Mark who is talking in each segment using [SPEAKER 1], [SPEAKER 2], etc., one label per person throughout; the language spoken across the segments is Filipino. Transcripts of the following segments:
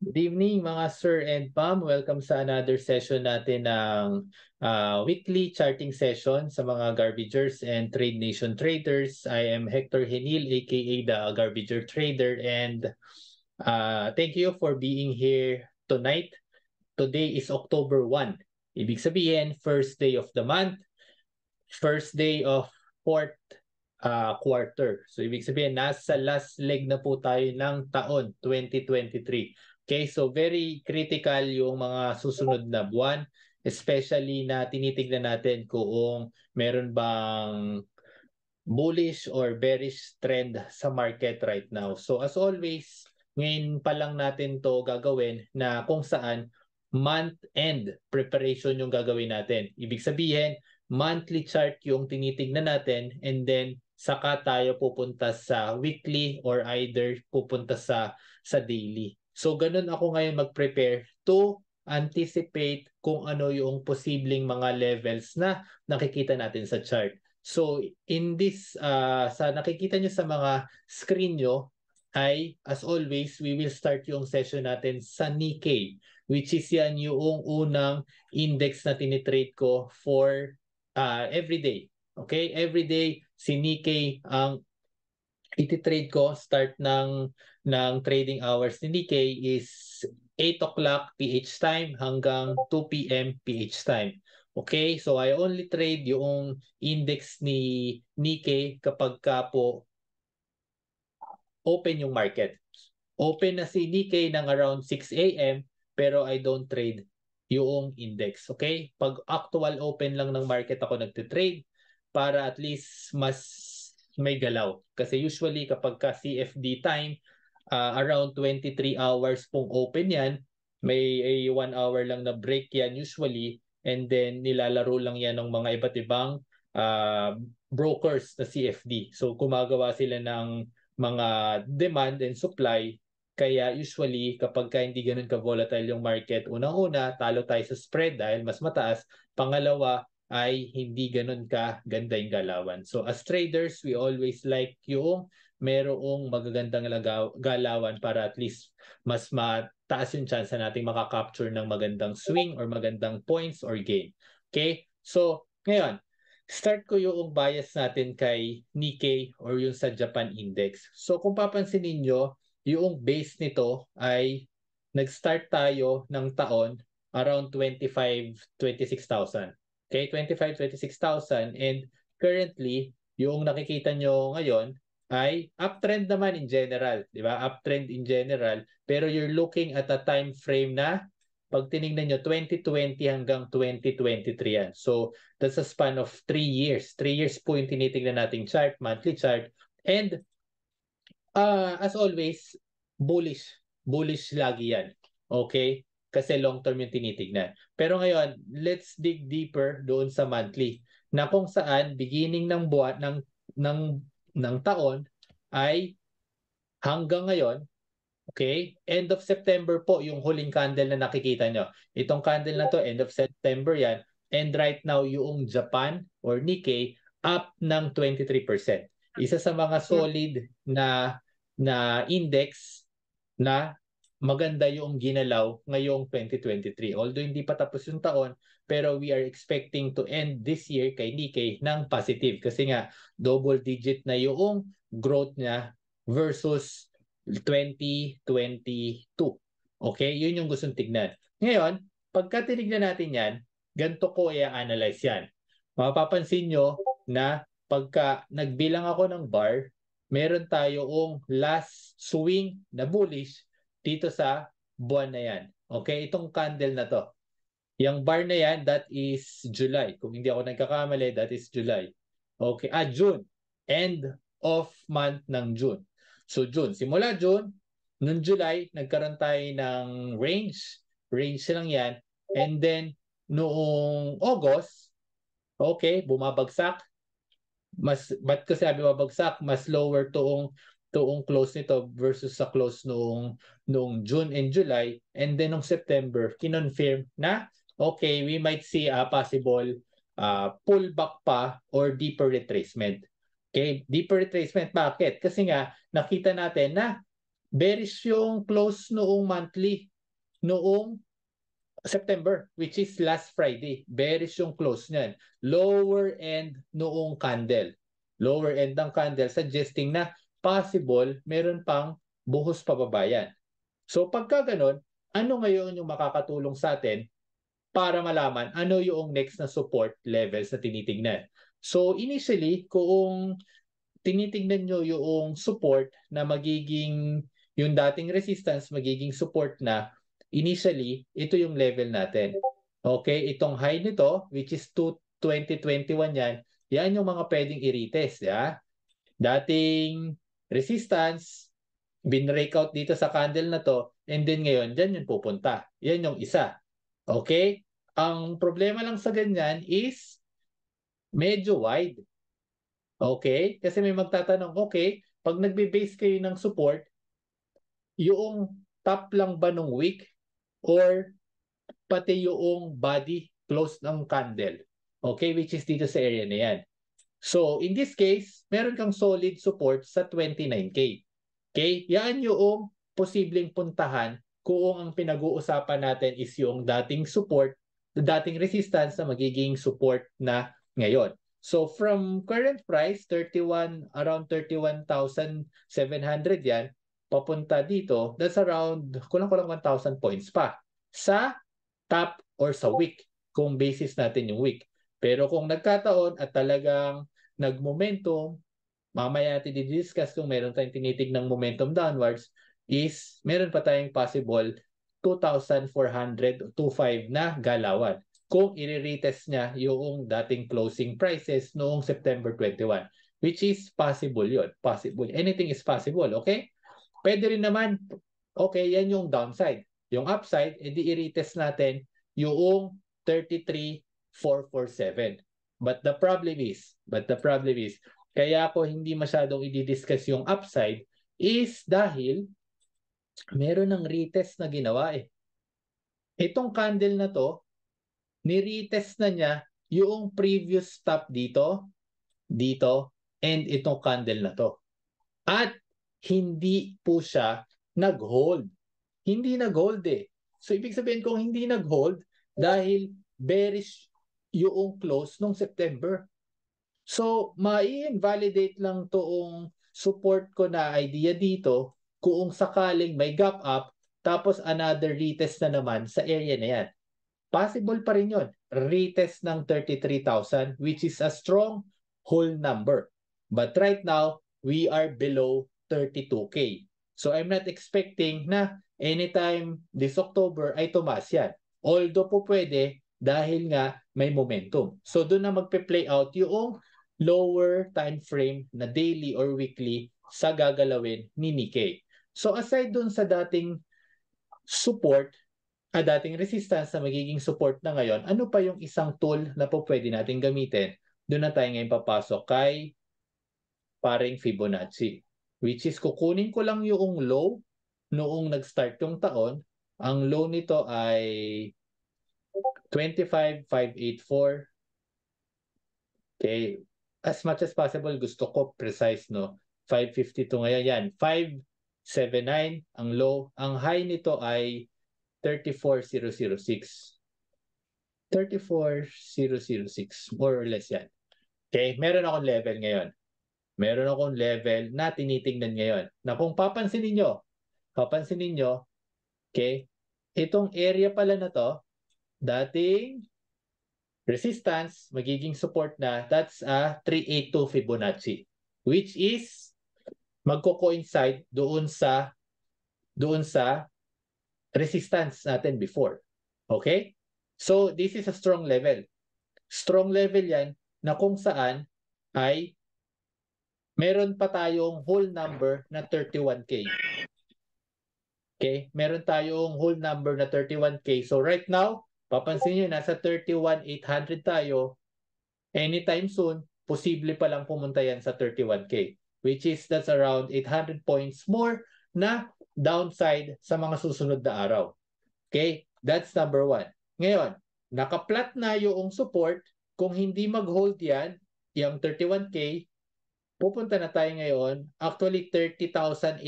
[SPEAKER 1] Good evening mga sir and ma'am. Welcome sa another session natin ng weekly charting session sa mga Garbagers and Trade Nation traders. I am Hector Henil aka the Garbager Trader, and thank you for being here tonight. Today is October 1. Ibig sabihin, first day of the month, first day of fourth quarter. So ibig sabihin, nasa last leg na po tayo ng taon 2023. Okay, so very critical yung mga susunod na buwan, especially na tinitignan natin kung meron bang bullish or bearish trend sa market right now. So as always, ngayon pa lang natin to gagawin na kung saan month-end preparation yung gagawin natin. Ibig sabihin, monthly chart yung tinitignan natin, and then saka tayo pupunta sa weekly or either pupunta sa daily. So ganun ako ngayon mag-prepare to anticipate kung ano yung posibleng mga levels na nakikita natin sa chart. So in this, sa nakikita nyo sa mga screen nyo, ay as always, we will start yung session natin sa Nikkei, which is yan yung unang index na tinitrade ko for every day. Okay? Every day, si Nikkei ang ititrade ko. Start ng trading hours ni Nikkei is 8 o'clock PH time hanggang 2 p.m. PH time. Okay? So I only trade yung index ni Nikkei kapag ka po open yung market. Open na si Nikkei ng around 6 a.m. pero I don't trade yung index. Okay? Pag actual open lang ng market ako nagtitrade para at least mas may galaw. Kasi usually kapag ka CFD time, around 23 hours pong open yan. May 1 hour lang na break yan usually, and then nilalaro lang yan ng mga iba't ibang brokers na CFD. So gumagawa sila ng mga demand and supply. Kaya usually kapag ka hindi ganun ka-volatile yung market, unang-una, talo tayo sa spread dahil mas mataas. Pangalawa, ay hindi ganun ka ganda yung galawan. So as traders, we always like yung merong magagandang galawan para at least mas mataas yung chance na nating makakapture ng magandang swing or magandang points or gain. Okay? So, ngayon, start ko yung bias natin kay Nikkei or yung sa Japan Index. So kung papansin niyo, yung base nito ay nag-start tayo ng taon around 25-26,000. Okay, 25-26,000, and currently yung nakikita nyo ngayon ay uptrend naman in general, di ba? Uptrend in general, pero you're looking at a time frame na pag tinignan nyo 2020 hanggang 2023 yan. So that's a span of 3 years. 3 years po yung tinitingnan nating chart, monthly chart. And as always, bullish. Bullish lagi yan. Okay? Kasi long term yung tinitignan. Pero ngayon, let's dig deeper doon sa monthly. Na kung saan beginning ng buwan ng taon ay hanggang ngayon, okay? End of September po yung huling candle na nakikita nyo. Itong candle na to, end of September yan. And right now, yung Japan or Nikkei up ng 23%. Isa sa mga solid na index na maganda yung ginalaw ngayong 2023. Although hindi pa tapos yung taon, pero we are expecting to end this year kay Nikkei ng positive. Kasi nga, double digit na yung growth niya versus 2022. Okay? Yun yung gustong tignan. Ngayon, pagka tinignan natin yan, ganito ko i-analyze yan. Mapapansin nyo na pagka nagbilang ako ng bar, meron tayong last swing na bullish dito sa buwan na yan. Okay? Itong candle na to. Yung bar na yan, that is July. Kung hindi ako nagkakamali, that is July. Okay. June. End of month ng June. So June. Simula June, noong July, nagkaroon tayo ng range. Range lang yan. And then, noong August, okay, bumabagsak. Ba't ko sabi mabagsak? Mas lower toong close nito versus sa close noong June and July. And then noong September, kinonfirm na okay, we might see a possible pullback pa or deeper retracement. Okay, deeper retracement. Bakit? Kasi nga nakita natin na bearish yung close noong monthly. noong September, which is last Friday. Bearish yung close niyan. Lower end noong candle. Lower end ng candle suggesting na possible meron pang buhos pababa yan. So pagka ganun, ano ngayon yung makakatulong sa atin para malaman ano yung next na support levels na tinitingnan? So initially, kung tinitingnan nyo yung support na magiging, yung dating resistance magiging support na, initially, ito yung level natin. Okay, itong high nito, which is 2021 yan yung mga pwedeng i-retest. Ya? Dating resistance, bin-breakout dito sa candle na to, and then ngayon, dyan yung pupunta. Yan yung isa. Okay? Ang problema lang sa ganyan is medyo wide. Okay? Kasi may magtatanong, okay, pag nagbe-base kayo ng support, yung top lang ba nung wick or pati yung body close ng candle? Okay, which is dito sa area na yan. So, in this case, meron kang solid support sa 29K. Okay? Yan yung posibleng puntahan kung ang pinag-uusapan natin is yung dating support, dating resistance na magiging support na ngayon. So from current price, 31, around 31,700 yan, papunta dito, that's around kulang-kulang 1,000 points pa sa top or sa wick, kung basis natin yung wick. Pero kung nagkataon at talagang nag-momentum, mamaya natin i-discuss kung meron tayong tinitig ng momentum downwards, is meron pa tayong possible 2,400 to 5 na galawan kung i-retest niya yung dating closing prices noong September 21, which is possible yun. Possible. Anything is possible, okay? Pwede rin naman, okay, yan yung downside. Yung upside, edi i-retest natin yung 33,447. But the problem is, kaya ako hindi masyadong i-discuss yung upside is dahil meron ng retest na ginawa eh. Itong candle na to, ni-retest na niya yung previous top dito, and itong candle na to. At hindi po siya nag-hold. Hindi nag-hold eh. So ibig sabihin kung hindi nag-hold, dahil bearish yung close nung September. So mai-invalidate lang toong support ko na idea dito kung sakaling may gap up tapos another retest na naman sa area na yan. Possible pa rin yun. Retest ng 33,000 which is a strong whole number. But right now, we are below 32K. So I'm not expecting na anytime this October ay tumaas yan. Although po pwede dahil nga may momentum. So doon na magpe-play out yung lower time frame na daily or weekly sa gagalawin ni Nikkei. So aside dun sa dating support, dating resistance na magiging support na ngayon, ano pa yung isang tool na po pwede natin gamitin? Doon na tayo ngayon papasok kay paring Fibonacci. Which is kukunin ko lang yung low noong nag-start yung taon. Ang low nito ay 25,584. Okay. As much as possible, gusto ko precise, no? 552 ngayon yan. 579 ang low. Ang high nito ay 34,006. 34,006. More or less yan. Okay? Meron akong level ngayon. Meron akong level na tinitingnan ngayon. Na kung papansinin nyo, okay, itong area pala na to, dating resistance, magiging support na, that's a 382 Fibonacci. Which is, magko-coincide doon sa resistance natin before. Okay? So, this is a strong level. Strong level yan na kung saan ay meron pa tayong whole number na 31K. Okay? Meron tayong whole number na 31K. So, right now, papansin nyo, nasa 31,800 tayo. Anytime soon, posible pa lang pumunta yan sa 31K. Which is, that's around 800 points more na downside sa mga susunod na araw. Okay? That's number one. Ngayon, nakaplat na yung support. Kung hindi mag-hold yan, yung 31K, pupunta na tayo ngayon. Actually, 30,800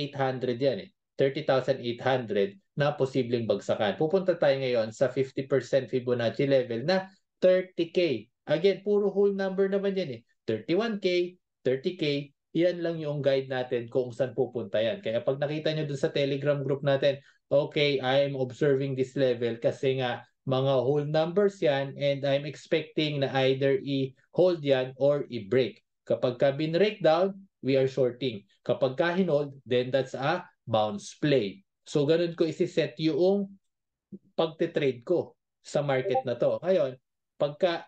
[SPEAKER 1] yan eh. 30,800 na posibleng bagsakan. Pupunta tayo ngayon sa 50% Fibonacci level na 30K. Again, puro whole number naman yan eh. 31K, 30K, yan lang yung guide natin kung saan pupunta yan. Kaya pag nakita nyo dun sa Telegram group natin, okay, I'm observing this level kasi nga mga whole numbers yan and I'm expecting na either i-hold yan or i-break. Kapag ka bin-break down, we are shorting. Kapag ka hinold, then that's a bounce play. So ganun ko isi-set yung pagte-trade ko sa market na to. Ngayon, pagka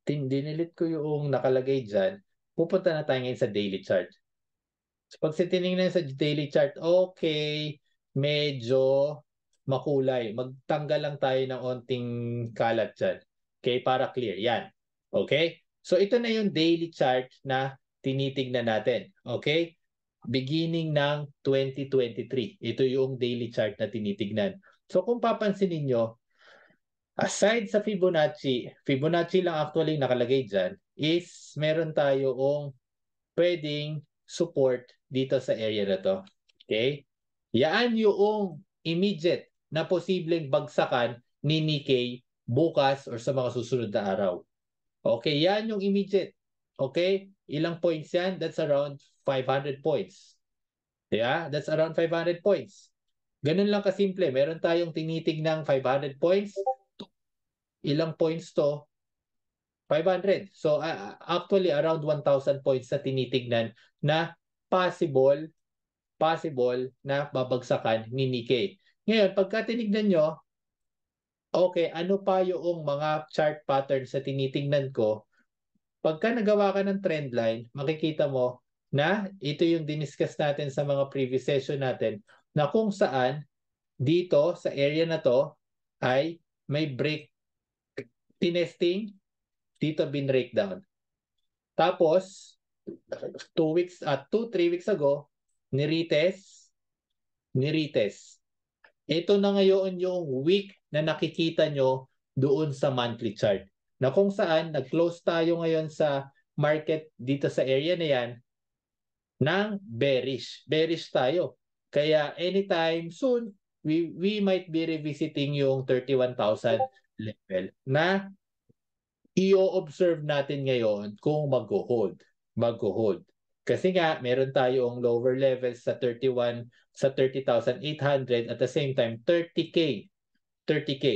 [SPEAKER 1] dinilit ko yung nakalagay dyan, pupunta na tayo ngayon sa daily chart. So pag tinignan sa daily chart, okay, medyo makulay. Magtanggal lang tayo ng onting kalat dyan. Okay, para clear. Yan. Okay? So ito na yung daily chart na tinitignan natin. Okay? Beginning ng 2023. Ito yung daily chart na tinitignan. So kung papansin niyo, aside sa Fibonacci, Fibonacci lang actually nakalagay dyan, is meron tayong pwedeng support dito sa area na to. Okay? Yan yung immediate na posibleng bagsakan ni Nikkei bukas or sa mga susunod na araw. Okay, yan yung immediate. Okay? Ilang points yan? That's around 500 points. Yeah, that's around 500 points. Ganun lang kasimple. Meron tayong tinitig ng 500 points. Ilang points to? 500. So actually around 1,000 points na tinitignan na possible na babagsakan ni Nikkei. Ngayon, pagka tinignan nyo, okay, ano pa yung mga chart patterns na tinitignan ko? Pagka nagawa ka ng trend line, makikita mo na ito yung diniscuss natin sa mga previous session natin na kung saan dito sa area na to ay may break tinesting, dito bin-break down. Tapos, 3 weeks ago, ni-retest. Ito na ngayon yung week na nakikita nyo doon sa monthly chart. Na kung saan, nag-close tayo ngayon sa market dito sa area na yan ng bearish. Bearish tayo. Kaya anytime soon, we might be revisiting yung 31,000 level na i-observe natin ngayon kung mag-hold. Kasi nga, meron tayong lower levels sa 30,800 at the same time 30K.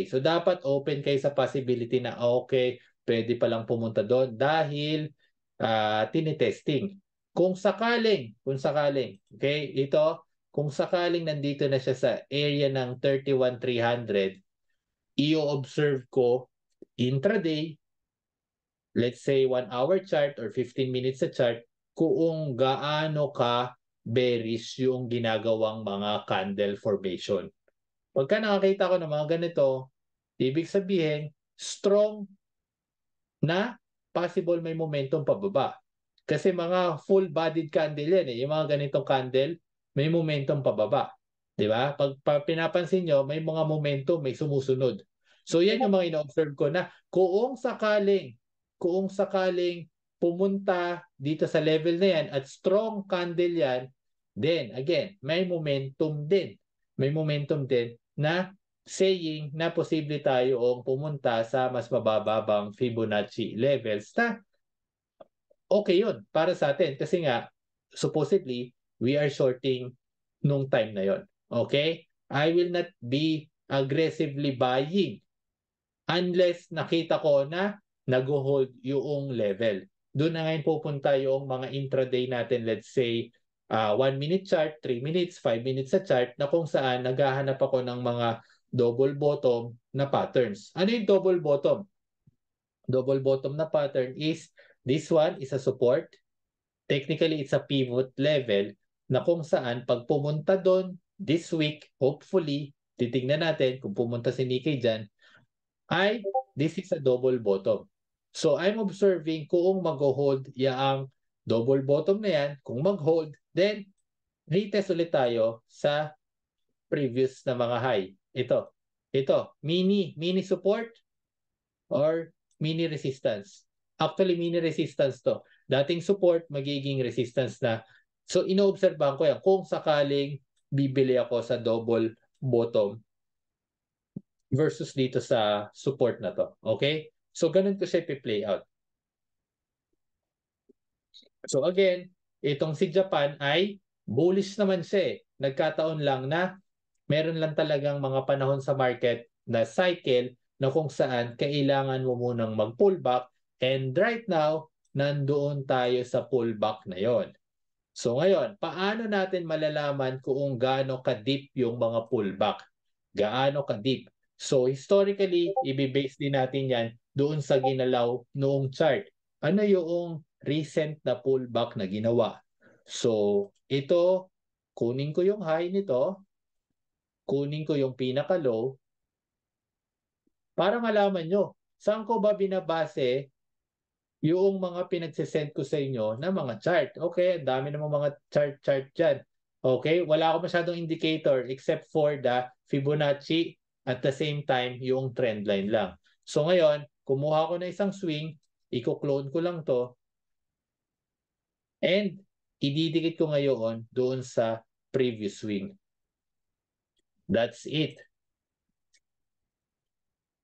[SPEAKER 1] So dapat open kayo sa possibility na okay, pwede palang pumunta doon dahil tinitesting. Kung sakaling, okay, kung sakaling nandito na siya sa area ng 31,300, i-observe ko intraday, let's say 1 hour chart or 15 minutes sa chart, kung gaano ka bearish yung ginagawang mga candle formation. Pagka nakakita ko ng mga ganito, ibig sabihin, strong na possible may momentum pababa. Kasi mga full-bodied candle yan eh. Yung mga ganitong candle, may momentum pababa. Di ba? Pag pinapansin nyo, may mga momentum, may sumusunod. So yan yung mga ino-observe ko na kung sakaling pumunta dito sa level na yan at strong candle yan, then again, may momentum din. May momentum din na saying na posible tayo pumunta sa mas mabababang Fibonacci levels na okay yun para sa atin kasi nga supposedly we are shorting nung time na yon. Okay? I will not be aggressively buying unless nakita ko na nag-hold yung level. Doon na ngayon pupunta yung mga intraday natin, let's say 1 minute chart, 3 minutes, 5 minutes sa chart na kung saan naghahanap ako ng mga double bottom na patterns. Ano yung double bottom? Double bottom na pattern is this one is a support. Technically, it's a pivot level na kung saan pag pumunta doon this week, hopefully, titignan natin kung pumunta si Nikkei dyan, ay this is a double bottom. So I'm observing kung mag-hold yung double bottom na yan, kung mag-hold, then retest ulit tayo sa previous na mga high. Ito, mini support or mini resistance. Actually, mini resistance to. Dating support, magiging resistance na. So, inoobserbahan ko yan. Kung sakaling bibili ako sa double bottom versus dito sa support na to. Okay? So, ganun ko siya i-play out. So again, itong si Japan ay bullish naman siya eh. Nagkataon lang na meron lang talagang mga panahon sa market na cycle na kung saan kailangan mo munang mag-pullback, and right now, nandoon tayo sa pullback na yon. So ngayon, paano natin malalaman kung gaano ka-deep yung mga pullback? Gaano ka-deep? So historically, i-base din natin yan doon sa ginalaw noong chart. Ano yung recent na pullback na ginawa? So ito, kunin ko yung high nito, kunin ko yung pinaka-low, para malaman nyo, saan ko ba binabase yung mga pinagsisend ko sa inyo na mga chart. Okay, ang dami namang mga chart dyan. Okay, wala ako masyadong indicator except for the Fibonacci, at the same time yung trend line lang. So ngayon, kumuha ko na isang swing, i-clone ko lang to, and ididikit ko ngayon doon sa previous swing. That's it.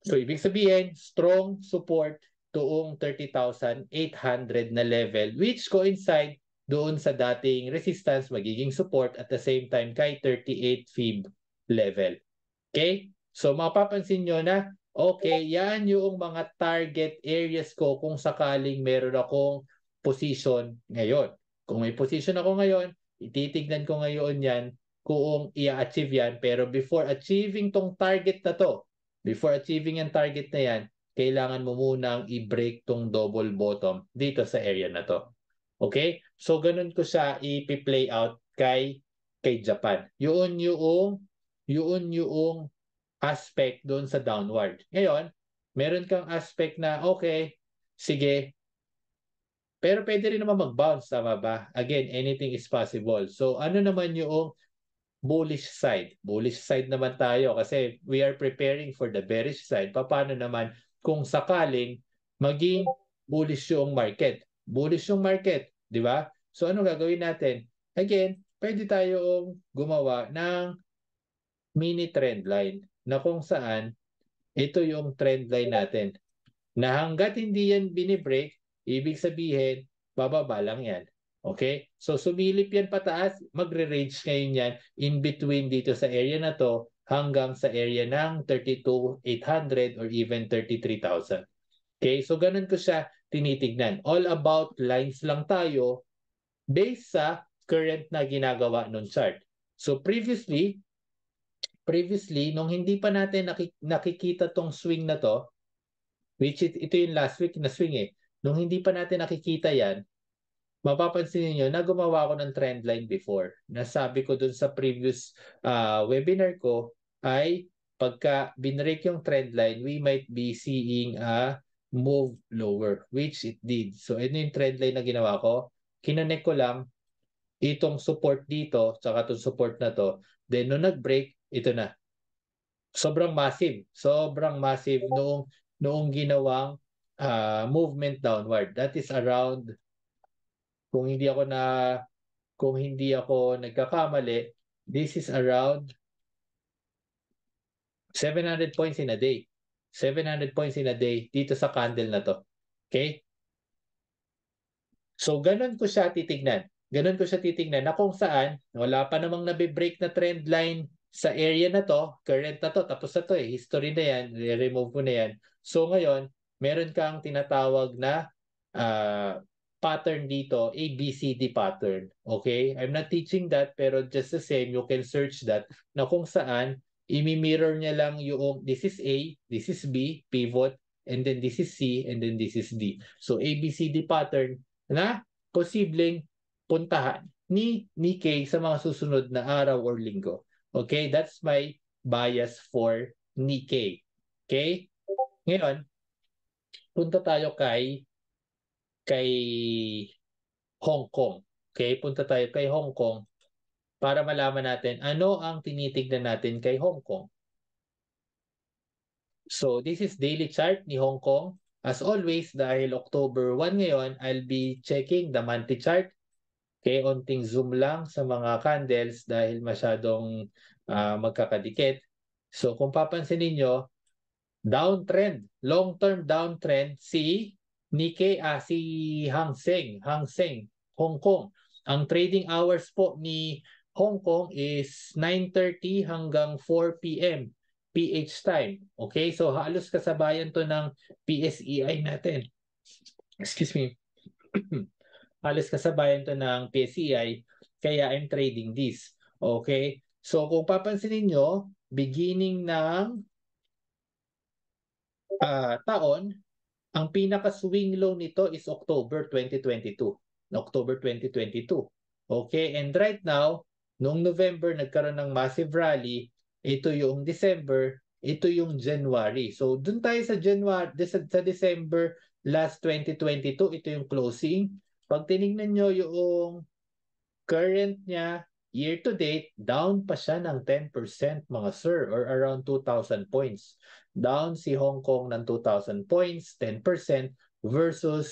[SPEAKER 1] So ibig sabihin, strong support tuong 30,800 na level, which coincide doon sa dating resistance, magiging support at the same time kay 38 fib level. Okay? So mapapansin nyo na, okay, yan yung mga target areas ko kung sakaling meron akong position ngayon. Kung may position ako ngayon, ititignan ko ngayon yan kung i-achieve yan. Pero before achieving tong target na to, before achieving yung target na yan, kailangan mo munang i-break tong double bottom dito sa area na to. Okay? So, ganun ko siya i-play out kay Japan. Yun yung aspect doon sa downward. Ngayon, meron kang aspect na, okay, sige, pero pwede rin naman mag-bounce, tama ba? Again, anything is possible. So, ano naman yung bullish side? Bullish side naman tayo kasi we are preparing for the bearish side. Paano naman kung sakaling maging bullish yung market? Bullish yung market, di ba? So ano gagawin natin? Again, pwede tayong gumawa ng mini trend line na kung saan ito yung trend line natin. Na hanggat hindi yan binibreak, ibig sabihin, bababa lang yan. Okay? So sumilip yan pataas, magre-range ngayon yan in between dito sa area na to hanggang sa area ng 32,800 or even 33,000. Okay? So ganun ko siya tinitignan. All about lines lang tayo based sa current na ginagawa ng chart. So previously, nung hindi pa natin nakikita tong swing na to, which ito yung last week na swing eh. Nung hindi pa natin nakikita yan, mapapansin niyo na gumawa ako ng trend line before. Nasabi ko dun sa previous webinar ko ay pagka binrake yung trend line, we might be seeing a move lower, which it did. So ito yung trend line na ginawa ko. Kinonect ko lang itong support dito, tsaka itong support na to. Then nung nag-break, ito na. Sobrang massive. Sobrang massive noong ginawang movement downward. That is around, kung hindi ako nagkakamali, this is around 700 points in a day. 700 points in a day dito sa candle na to. Okay? So, ganun ko siya titignan. Ganun ko siya titignan na kung saan wala pa namang nabe-break na trend line sa area na to, current na to, tapos na to eh, history na yan, remove ko na yan. So ngayon, meron kang tinatawag na pattern dito, ABCD pattern. Okay? I'm not teaching that, pero just the same, you can search that na kung saan imi-mirror niya lang yung this is A, this is B, pivot, and then this is C, and then this is D. So ABCD pattern na posibleng puntahan ni Nikkei sa mga susunod na araw or linggo. Okay, that's my bias for Nikkei. Okay? Ngayon, punta tayo kay Hong Kong. Okay, punta tayo kay Hong Kong para malaman natin ano ang tinitignan natin kay Hong Kong. So, this is daily chart ni Hong Kong. As always, dahil October 1 ngayon, I'll be checking the monthly chart. Okay, onting zoom lang sa mga candles dahil masyadong magkakadikit. So kung papansin niyo, downtrend, long-term downtrend si Nikkei, si Hang Seng, Hong Kong. Ang trading hours po ni Hong Kong is 9:30 hanggang 4 p.m. PH time. Okay, so halos kasabayan to ng PSEI natin. Excuse me. Halos kasabayan to ng PSEI, kaya I'm trading this. Okay? So kung papansinin nyo, beginning ng taon, ang pinaka-swing low nito is October 2022. October 2022. Okay? And right now, noong November, nagkaroon ng massive rally. Ito yung December, ito yung January. So dun tayo sa January, sa December last 2022, ito yung closing. Pag tinignan nyo yung current niya, year to date, down pa siya ng 10% mga sir, or around 2,000 points. Down si Hong Kong ng 2,000 points, 10% versus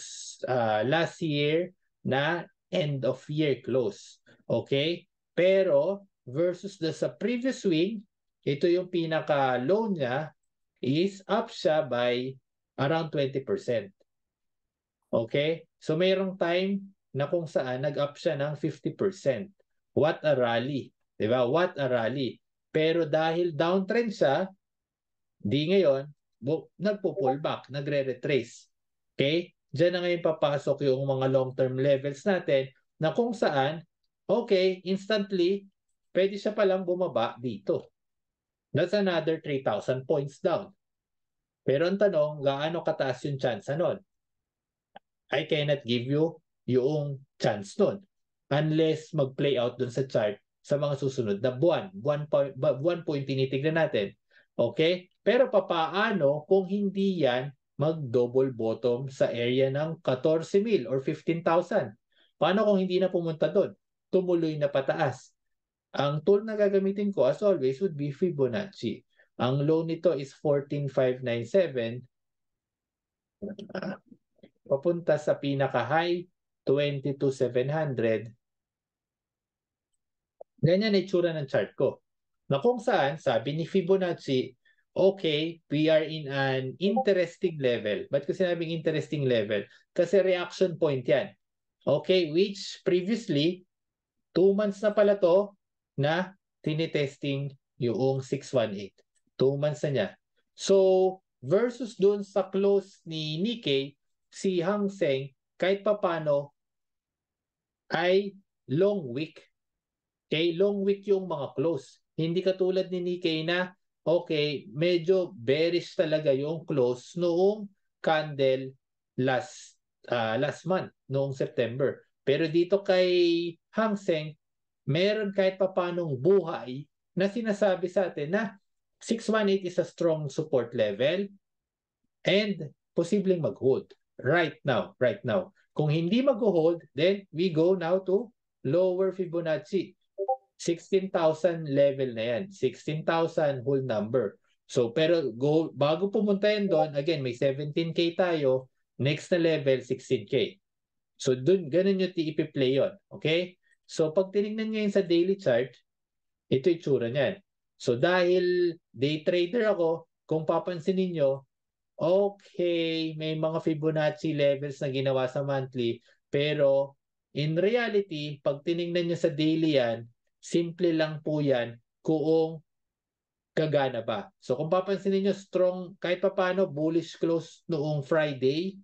[SPEAKER 1] last year na end of year close. Okay? Pero versus sa previous week, ito yung pinaka-low niya is up siya by around 20%. Okay? So mayroong time na kung saan nag-up siya ng 50%. What a rally. Diba? What a rally. Pero dahil downtrend siya, di ngayon, nagpo-pull back, nagre-retrace. Okay? Diyan na ngayon papasok yung mga long-term levels natin na kung saan, okay, instantly, pwede siya palang bumaba dito. That's another 3,000 points down. Pero ang tanong, gaano kataas yung chance nun? I cannot give you yung chance nun unless mag-play out dun sa chart sa mga susunod na buwan. Buwan po yung tinitignan natin. Okay? Pero papaano kung hindi yan mag-double bottom sa area ng 14,000 or 15,000? Paano kung hindi na pumunta doon? Tumuloy na pataas. Ang tool na gagamitin ko as always would be Fibonacci. Ang low nito is 14,597. Papunta sa pinaka-high, 22,700. Ganyan ang itsura ng chart ko. Na kung saan, sabi ni Fibonacci, okay, we are in an interesting level. Ba't ko sinabing interesting level? Kasi reaction point yan. Okay, which previously, 2 months na pala to na tinitesting yung 618. 2 months na niya. So, versus dun sa close ni Nikkei, si Hang Seng, kahit papano, ay long wick. Okay, long wick yung mga close. Hindi katulad ni Nikkei na, okay, medyo bearish talaga yung close noong candle last month, noong September. Pero dito kay Hang Seng, meron kahit papanong buhay na sinasabi sa atin na 618 is a strong support level and posibleng mag-hold right now. Kung hindi mag-hold, then we go now to lower Fibonacci. 16,000 level na yan. 16,000 whole number. So, pero bago pumunta yan doon, again, may 17K tayo. Next na level, 16K. So, dun, ganun yung ipi-play yun. Okay? So, pag tinignan ngayon sa daily chart, ito yung tsura niyan. So, dahil day trader ako, kung papansin niyo, okay, may mga Fibonacci levels na ginawa sa monthly, pero in reality, pag tinignan nyo sa daily yan, simple lang po yan kung gagana ba. So kung papansin niyo strong, kahit pa paano, bullish close noong Friday,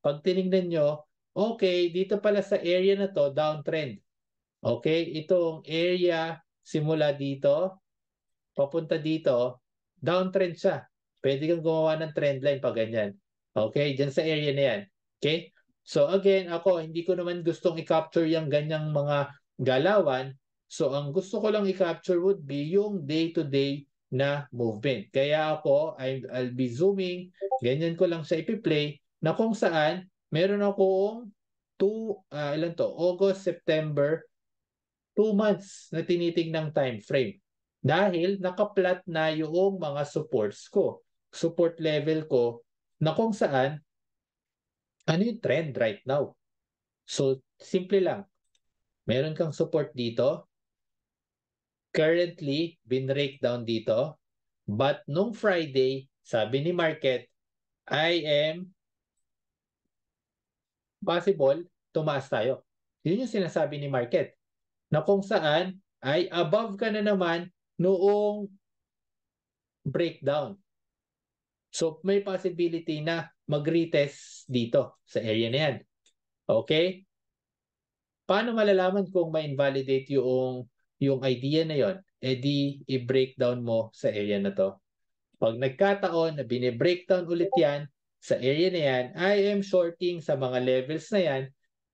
[SPEAKER 1] pag tinignan nyo, okay, dito pala sa area na to, downtrend. Okay, itong area simula dito, papunta dito, downtrend siya. Pwede kang gumawa ng trend line pag ganyan. Okay, dyan sa area na yan. Okay? So again, ako, hindi ko naman gustong i-capture yung ganyang mga galawan. So ang gusto ko lang i-capture would be yung day-to-day na movement. Kaya ako, I'll be zooming, ganyan ko lang siya ipi-play, na kung saan, meron akong ilan to? August, September, 2 months na tinitingnang time frame. Dahil nakaplat na yung mga supports ko. Support level ko na kung saan ano yung trend right now. So, simple lang. Meron kang support dito. Currently, binrake down dito. But nung Friday, sabi ni market, I am possible tumaas tayo. Yun yung sinasabi ni market. Na kung saan ay above ka na naman noong breakdown. So may possibility na mag-retest dito sa area na yan. Okay? Paano malalaman kung ma-invalidate yung idea na yon? E di i-breakdown mo sa area na to. Pag nagkataon na bine-breakdown ulit yan sa area na yan, I am shorting sa mga levels na yan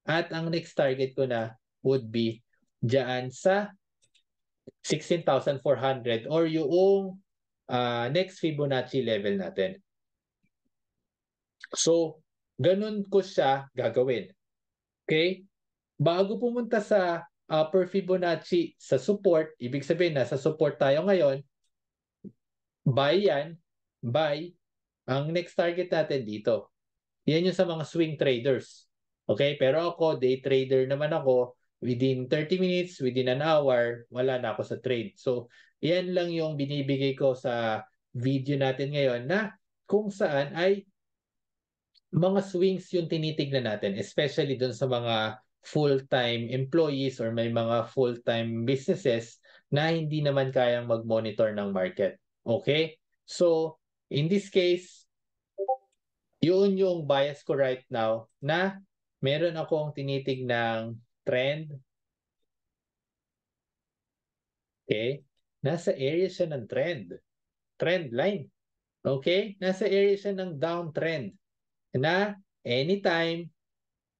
[SPEAKER 1] at ang next target ko na would be dyan sa 16,400 or yung next Fibonacci level natin. So, ganun ko siya gagawin. Okay? Bago pumunta sa upper Fibonacci sa support, ibig sabihin na sa support tayo ngayon, buy yan, buy. Ang next target natin dito. Yan yung sa mga swing traders. Okay? Pero ako, day trader naman ako. Within 30 minutes, within an hour, wala na ako sa trade. So, yan lang yung binibigay ko sa video natin ngayon na kung saan ay mga swings yung tinitignan natin, especially dun sa mga full-time employees or may mga full-time businesses na hindi naman kayang mag-monitor ng market. Okay? So, in this case, yun yung bias ko right now na meron akong tinitignang trend. Okay? Nasa area siya ng trend. Trend line. Okay? Nasa area siya ng downtrend na anytime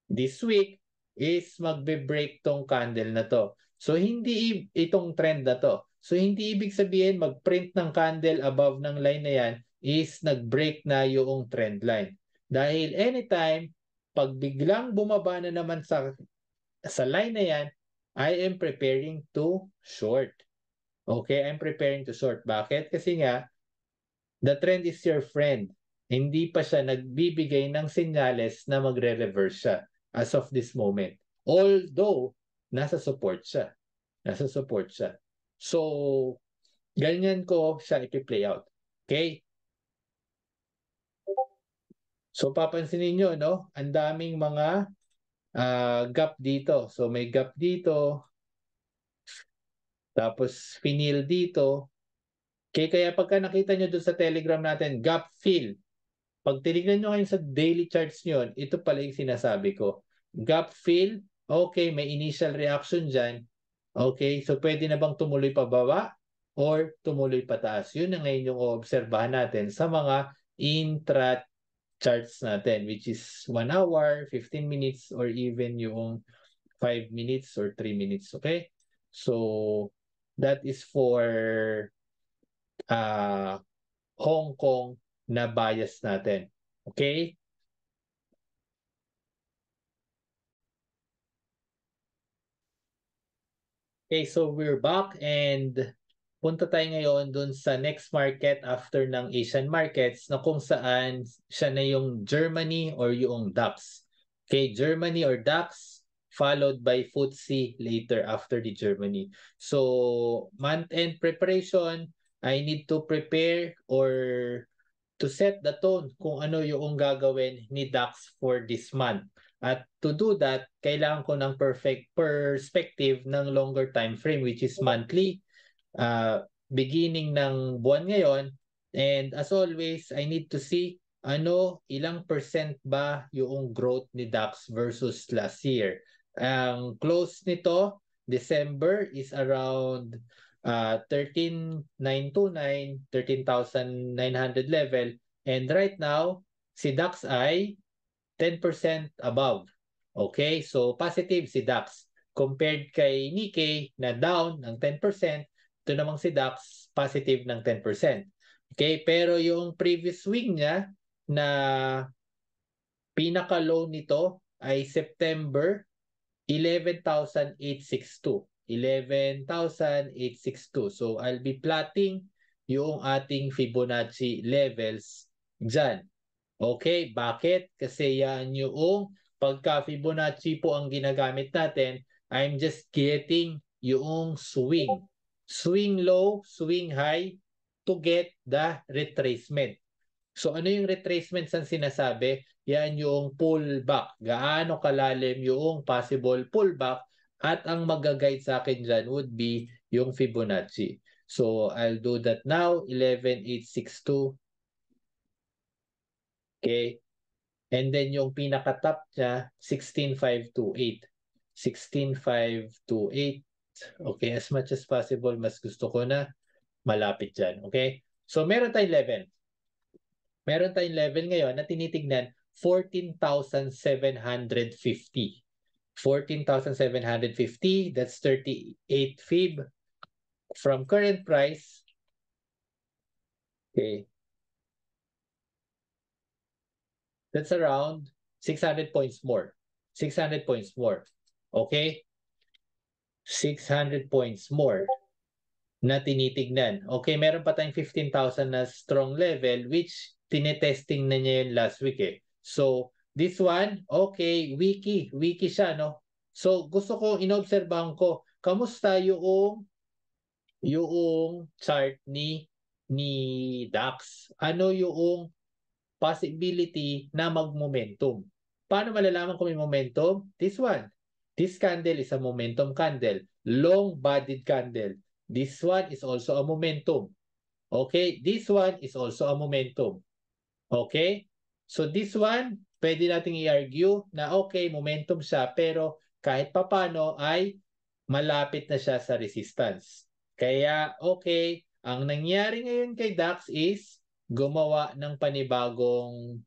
[SPEAKER 1] this week is magbe-break tong candle na to. So hindi itong trend na to. So hindi ibig sabihin mag-print ng candle above ng line na yan is nag-break na yung trend line. Dahil anytime pag biglang bumaba na naman sa line na yan, I am preparing to short. Okay, I'm preparing to short. Bakit? Kasi nga the trend is your friend. Hindi pa siya nagbibigay ng senyales na magre-reverse siya as of this moment. Although, nasa support siya. Nasa support siya. So, ganyan ko siya ipi-play out. Okay? So, papansinin nyo, no? Ang daming mga gap dito. So, may gap dito. Tapos, pinil dito. Okay, kaya pagka nakita nyo doon sa Telegram natin, gap fill. Pag tinignan nyo ngayon sa daily charts nyo, ito pala yung sinasabi ko. Gap fill, okay, may initial reaction dyan. Okay, so pwede na bang tumuloy pababa or tumuloy pataas? Yun na ngayon yung obserbahan natin sa mga intra charts natin, which is 1 hour, 15 minutes, or even yung 5 minutes or 3 minutes. Okay? So, that is for Hong Kong na bias natin. Okay? Okay, so we're back and punta tayo ngayon dun sa next market after ng Asian markets na kung saan siya na yung Germany or yung DAX. Okay, Germany or DAX followed by FTSE later after the Germany. So, month-end preparation, I need to prepare or to set the tone kung ano yung gagawin ni DAX for this month. At to do that, kailangan ko ng perfect perspective ng longer time frame which is monthly, beginning ng buwan ngayon. And as always, I need to see ilang percent ba yung growth ni DAX versus last year. Ang close nito, December is around 13,929, 13,900 level. And right now, si DAX ay 10% above. Okay, so positive si DAX. Compared kay Nikkei na down ng 10%, ito namang si DAX positive ng 10%. Okay, pero yung previous swing niya na pinaka-low nito ay September 11,862. 11,862. So I'll be plotting yung ating Fibonacci levels dyan. Okay, bakit? Kasi yan yung pagka Fibonacci po ang ginagamit natin, I'm just getting yung swing. Swing low, swing high to get the retracement. So ano yung retracement ang sinasabi? Yan yung pullback. Gaano kalalim yung possible pullback at ang mag-guide sa akin dyan would be yung Fibonacci. So I'll do that now, 11,862. Okay. And then yung pinaka-top niya, 16,528. 16,528. Okay, as much as possible, mas gusto ko na malapit dyan. Okay? So meron tayong level. Meron tayong level ngayon na tinitignan 14,750. 14,750, that's 38 fib from current price. Okay. That's around 600 points more. 600 points more. Okay? 600 points more na tinitignan. Okay, meron pa tayong 15,000 na strong level which tinetesting na niya yun last week eh. So, this one, okay, wiki siya, no? So, gusto ko, inobserbahan ko, kamusta yung chart ni DAX? Ano yung possibility na mag-momentum? Paano malalaman kung may momentum? This one. This candle is a momentum candle. Long-bodied candle. This one is also a momentum. Okay? This one is also a momentum. Okay? So this one, pwede nating i-argue na okay, momentum siya, pero kahit papano ay malapit na siya sa resistance. Kaya okay, ang nangyari ngayon kay DAX is gumawa ng panibagong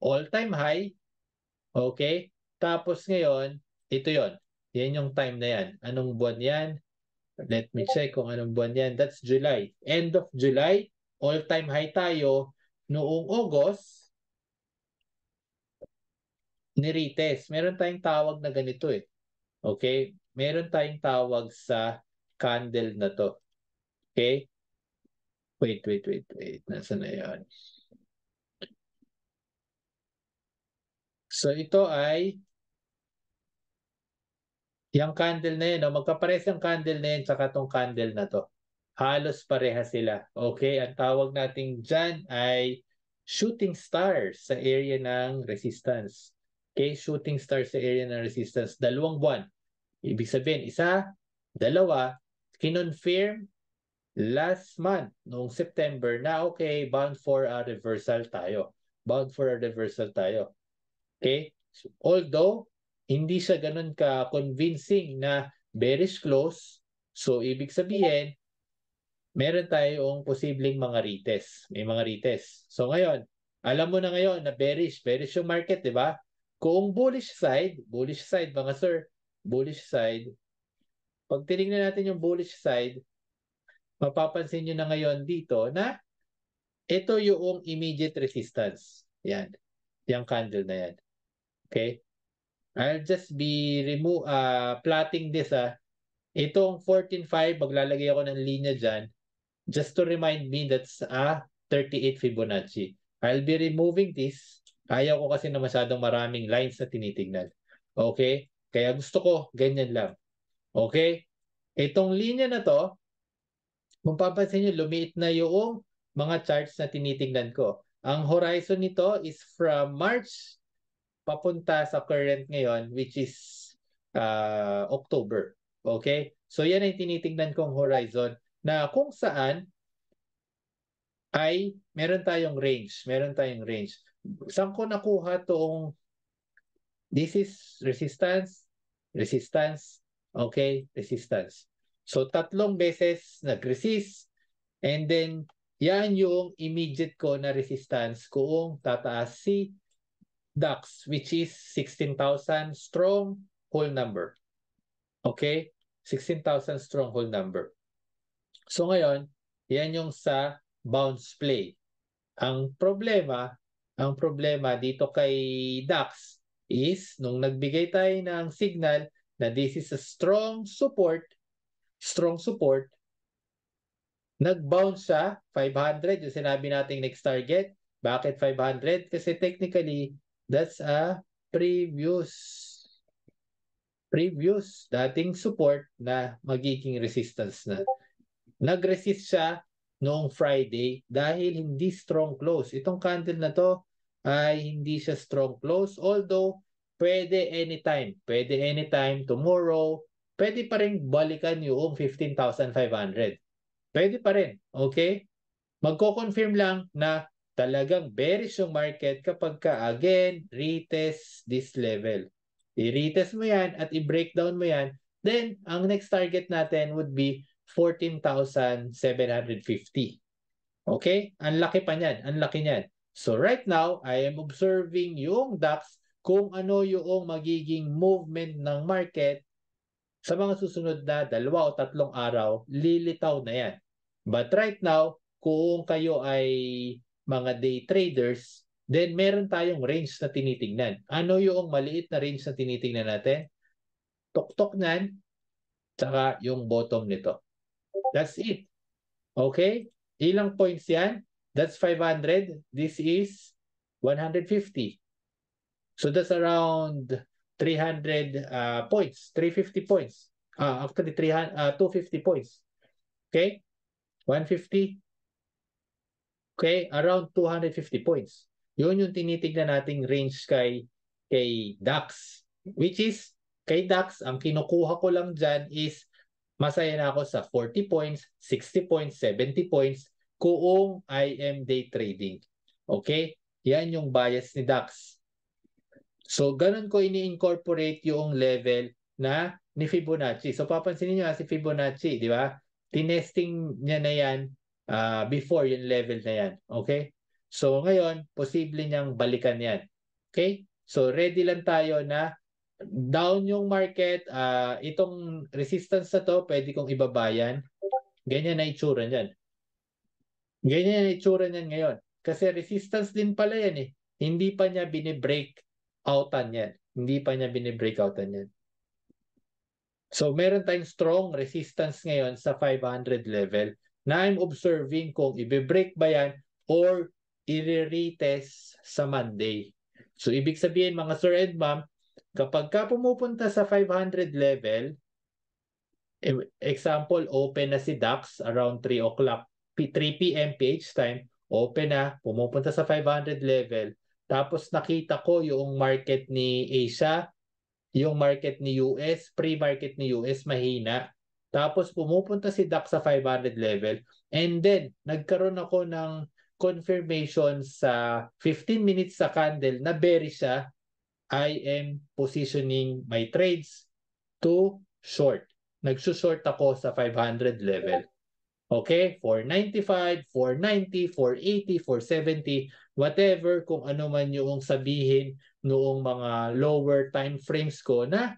[SPEAKER 1] all-time high. Okay? Tapos ngayon, ito yon. Yan yung time na yan. Anong buwan yan? Let me check kung anong buwan yan. That's July. End of July, all-time high tayo. Noong August, ni-retest. Meron tayong tawag na ganito eh. Okay? Meron tayong tawag sa candle na to. Okay? Wait. Nasaan na yan? So ito ay yung candle na yun, no? Magkapares yung candle na yun tsaka tong candle na to. Halos pareha sila. Okay? Ang tawag natin dyan ay shooting stars sa area ng resistance. Okay? Shooting stars sa area ng resistance. 2 buwan. Ibig sabihin, isa, dalawa, kinonfirm last month, noong September, na okay, bound for a reversal tayo. Bound for a reversal tayo. Okay? So, although, hindi siya ganun ka-convincing na bearish close, so ibig sabihin, meron tayong posibleng mga retest. May mga retest. So ngayon, alam mo na ngayon na bearish yung market, di ba? Kung bullish side mga sir, bullish side, pag tinignan natin yung bullish side, mapapansin nyo na ngayon dito na ito yung immediate resistance. Yan. Yung candle na yan. Okay? I'll just be plotting this. Itong 14.5, maglalagay ako ng linya dyan just to remind me that's a 38 Fibonacci. I'll be removing this. Ayaw ko kasi na masyadong maraming lines na tinitignan. Okay? Kaya gusto ko ganyan lang. Okay? Itong linya na to, kung papansin nyo, lumiit na yung mga charts na tinitignan ko. Ang horizon nito is from March papunta sa current ngayon, which is October. Okay? So yan ay tinitignan kong horizon na kung saan ay meron tayong range. Meron tayong range. Saan ko nakuha tong this is resistance, resistance, okay, resistance. So tatlong beses nag-resist and then yan yung immediate ko na resistance kung tataas si DAX, which is 16,000 strong whole number. Okay? 16,000 strong whole number. So ngayon, yan yung sa bounce play. Ang problema dito kay DAX is nung nagbigay tayo ng signal na this is a strong support, nag-bounce sa 500, yung sinabi nating next target. Bakit 500? Kasi technically, that's a previous previous dating support na magiging resistance na. Nag-resist siya noong Friday dahil hindi strong close. Itong candle na to ay hindi siya strong close, although pwede anytime tomorrow, pwede pa rin balikan yung 15,500. Pwede pa rin, okay? Magko-confirm lang na talagang bearish yung market kapag ka again retest this level. I-retest mo yan at i-breakdown mo yan, then ang next target natin would be 14,750. Okay? Ang laki pa niyan, ang laki niyan. So right now, I am observing yung DAX kung ano yung magiging movement ng market sa mga susunod na 2 o 3 araw, lilitaw na yan. But right now, kung kayo ay mga day traders, then meron tayong range na tinitingnan. Ano yung maliit na range na tinitingnan natin? Tuktok niyan, tsaka yung bottom nito. That's it. Okay? Ilang points yan? That's 500. This is 150. So that's around 300 points, 350 points. Actually, 250 points. Okay? 150. Okay? Around 250 points. Yun yung tinitignan nating range kay DAX. Which is, kay DAX, ang kinukuha ko lang dyan is masaya na ako sa 40 points, 60 points, 70 points kung I am day trading. Okay? Yan yung bias ni DAX. So, ganun ko ini-incorporate yung level na ni Fibonacci. So, papansinin nyo si Fibonacci, di ba? Tinesting niya na yan before yung level na yan. Okay? So, ngayon, posible niyang balikan yan. Okay? So, ready lang tayo na down yung market. Itong resistance na to, pwede kong ibabayan. Ganyan na itsura niyan. Ganyan na itsura niyan ngayon. Kasi resistance din pala yan eh. Hindi pa niya binibreak outan yan. Hindi pa niya binibreakoutan yan. So, meron tayong strong resistance ngayon sa 500 level na I'm observing kung i-break ba yan or i-retest sa Monday. So, ibig sabihin mga sir and ma'am, kapag ka pumupunta sa 500 level, example, open na si DAX around 3 o'clock, 3 p.m. PH time, open na, pumupunta sa 500 level, tapos nakita ko yung market ni Asia, yung market ni US, pre-market ni US mahina. Tapos pumupunta si DAX sa 500 level. And then, nagkaroon ako ng confirmation sa 15 minutes sa candle na bearish siya. I am positioning my trades to short. Nagsushort ako sa 500 level. Okay, 495, 490, 480, 470, whatever kung ano man yung sabihin noong mga lower time frames ko na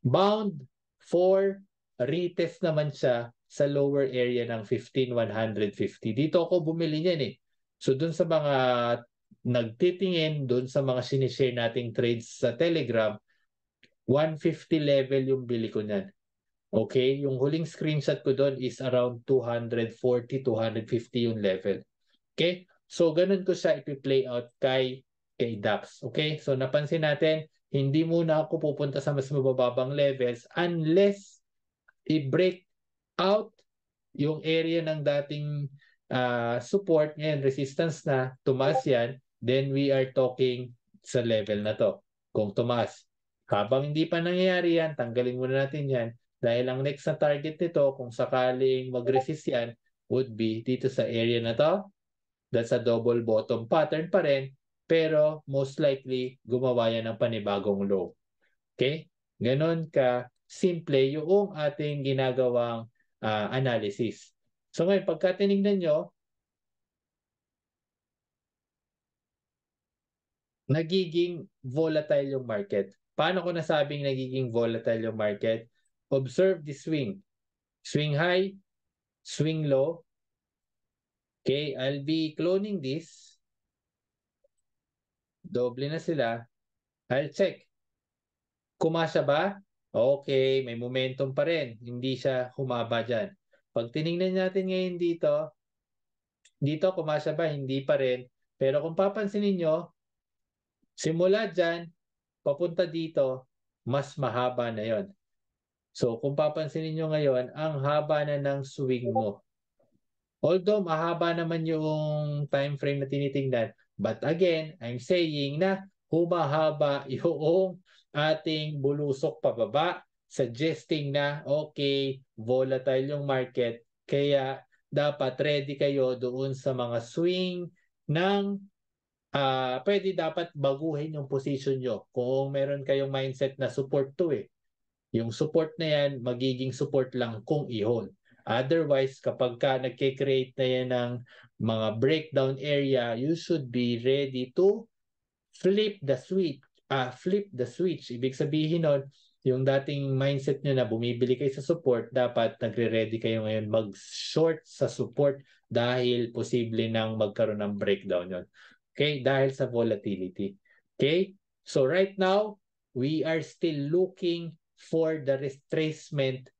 [SPEAKER 1] bound for retest naman siya sa lower area ng 15,150. Dito ako bumili niyan eh. So dun sa mga nagtitingin, dun sa mga sinishare nating trades sa Telegram, 150 level yung bili ko niyan. Okay, yung huling screenshot ko doon is around 240, 250 yung level. Okay, so ganun ko siya ipi-play out kay DAX. Okay, so napansin natin, hindi muna ako pupunta sa mas mabababang levels unless i-break out yung area ng dating support, ngayon resistance na, tumaas yan, then we are talking sa level na to. Kung tumaas. Habang hindi pa nangyayari yan, tanggalin muna natin yan. Dahil ang next na target nito, kung sakaling mag-resist yan, would be dito sa area na to. That's a double bottom pattern pa rin. Pero most likely, gumawa yan ng panibagong low. Okay? Ganon ka simple yung ating ginagawang analysis. So ngayon, pagka tinignan nyo, nagiging volatile yung market. Paano ko nasabing nagiging volatile yung market? Observe the swing. Swing high, swing low. Okay, I'll be cloning this. Doble na sila. I'll check. Kumasya ba? Okay, may momentum pa rin. Hindi siya humaba dyan. Pag tinignan natin ngayon dito kumasya ba? Hindi pa rin. Pero kung papansinin nyo, simula dyan, papunta dito, mas mahaba na yon. So kung papansinin nyo ngayon, ang haba na ng swing mo. Although mahaba naman yung time frame na tinitingnan, but again, I'm saying na humahaba yung ating bulusok pababa, suggesting na okay, volatile yung market, kaya dapat ready kayo doon sa mga swing ng pwede dapat baguhin yung position nyo. Kung meron kayong mindset na support to yung support na yan, magiging support lang kung i-hold. Otherwise, kapag ka nagkikreate na yan ng mga breakdown area, you should be ready to flip the switch. Flip the switch. Ibig sabihin nun, yung dating mindset nyo na bumibili kayo sa support, dapat nagre-ready kayo ngayon mag-short sa support dahil posible nang magkaroon ng breakdown yon. Okay? Dahil sa volatility. Okay? So right now, we are still looking for the retracement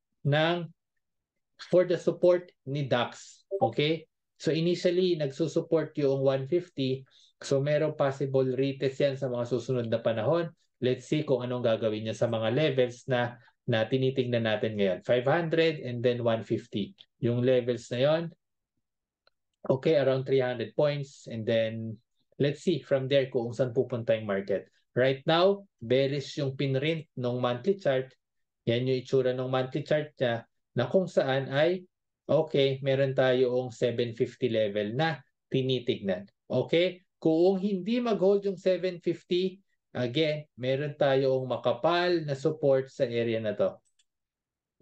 [SPEAKER 1] for the support ni DAX. Okay? So initially, nagsusupport yung 150. So meron possible retest yan sa mga susunod na panahon. Let's see kung anong gagawin niya sa mga levels na tinitingnan natin ngayon. 500 and then 150. Yung levels na yon, okay, around 300 points. And then, let's see from there kung saan pupunta yung market. Right now, bearish yung pinrint ng monthly chart. Yan yung itsura ng monthly chart niya na kung saan ay, okay, meron tayong 750 level na tinitignan. Okay? Kung hindi mag-hold yung 750, again, meron tayong makapal na support sa area na to.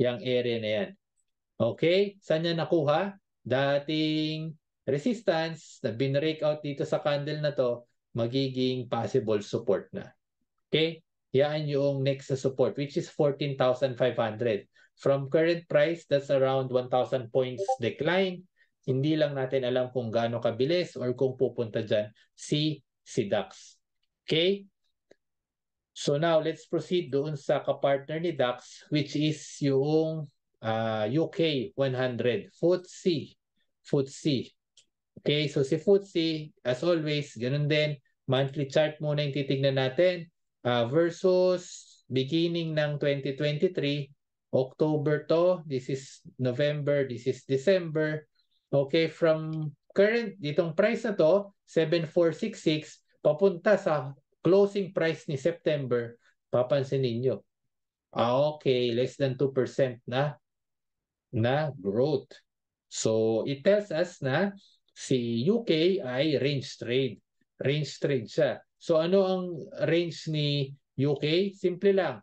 [SPEAKER 1] Yang area na yan. Okay? Saan niya nakuha? Dating resistance na binrake out dito sa candle na to, magiging possible support na. Okay? Yan yung next na support, which is 14,500. From current price, that's around 1,000 points decline. Hindi lang natin alam kung gaano kabilis or kung pupunta dyan si DAX. Okay? So now, let's proceed doon sa kapartner ni DAX, which is yung UK 100, FTSE. Okay, so si FTSE, as always, ganun din, monthly chart muna yung titignan natin versus beginning ng 2023, October to, this is November, this is December. Okay, from current, ditong price na to, 7,466, papunta sa closing price ni September, papansin ninyo. Okay, less than 2% na growth. So, it tells us na si UK ay range trade. Range trade siya. So, ano ang range ni UK? Simple lang.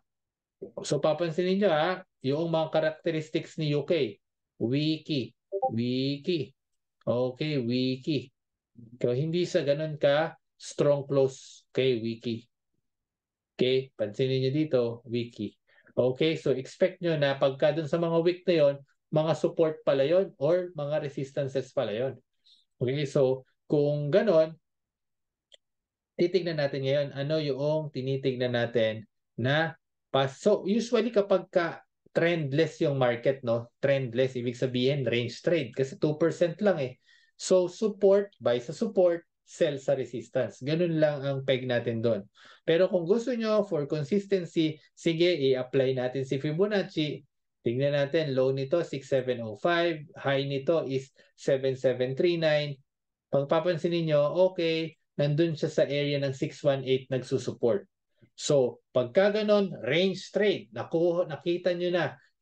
[SPEAKER 1] So, papansinin nyo yung mga characteristics ni UK. Wiki. Okay, wiki. So, hindi sa ganun ka strong close kay wiki. Okay, pansinin nyo dito, wiki. Okay, so expect nyo na pagka dun sa mga week na yon, mga support pala yon or mga resistances pala yon. Okay, so kung ganon, titignan natin ngayon ano yung tinitignan natin na so usually kapag trendless yung market, no? Trendless, ibig sabihin range trade kasi 2% lang eh. So support, buy sa support, sell sa resistance. Ganun lang ang peg natin doon. Pero kung gusto nyo for consistency, sige, i-apply natin si Fibonacci. Tingnan natin, low nito 6705, high nito is 7739. Pagpapansin niyo, okay, nandun siya sa area ng 618 nagsusupport. So, pagka ganon, range trade, nakita nyo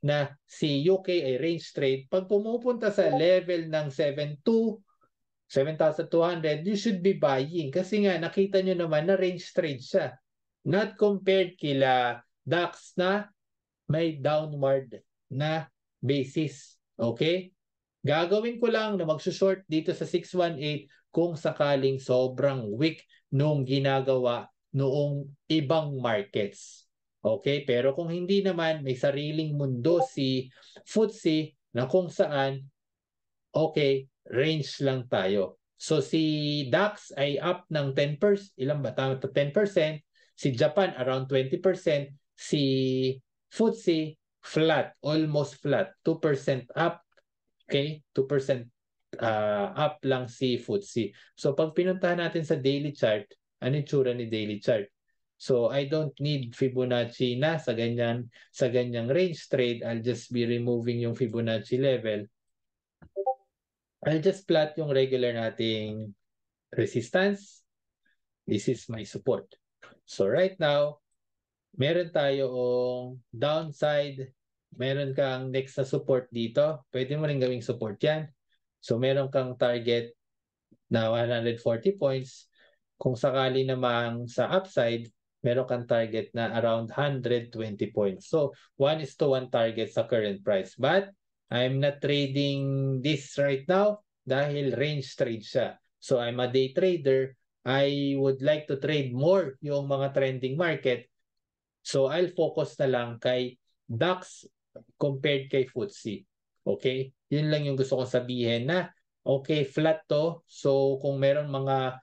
[SPEAKER 1] na si UK ay range trade. Pag pumupunta sa level ng 7,200, you should be buying. Kasi nga, nakita nyo naman na range trade siya. Not compared kila DAX na may downward na basis. Okay? Gagawin ko lang na magsushort dito sa 618 kung sakaling sobrang weak nung ginagawa noong ibang markets. Okay? Pero kung hindi naman, may sariling mundo si FTSE na kung saan, okay, range lang tayo. So si DAX ay up ng 10%, ilan ba? 10%. Si Japan around 20%. Si FTSE flat, almost flat, 2% up. Okay? 2% up lang si FTSE. So pag pinuntahan natin sa daily chart, ano yung tsura ni daily chart? So I don't need Fibonacci na sa ganyang range trade. I'll just be removing yung Fibonacci level. I'll just plot yung regular nating resistance. This is my support. So right now, meron tayong downside. Meron kang next na support dito. Pwede mo rin gawing support yan. So meron kang target na 140 points. Kung sakali namang sa upside, meron kang target na around 120 points. So 1:1 target sa current price. But I'm not trading this right now dahil range trade siya. So I'm a day trader. I would like to trade more yung mga trending market. So I'll focus na lang kay DAX compared kay FTSE. Okay? Yun lang yung gusto kong sabihin na okay, flat to. So kung meron mga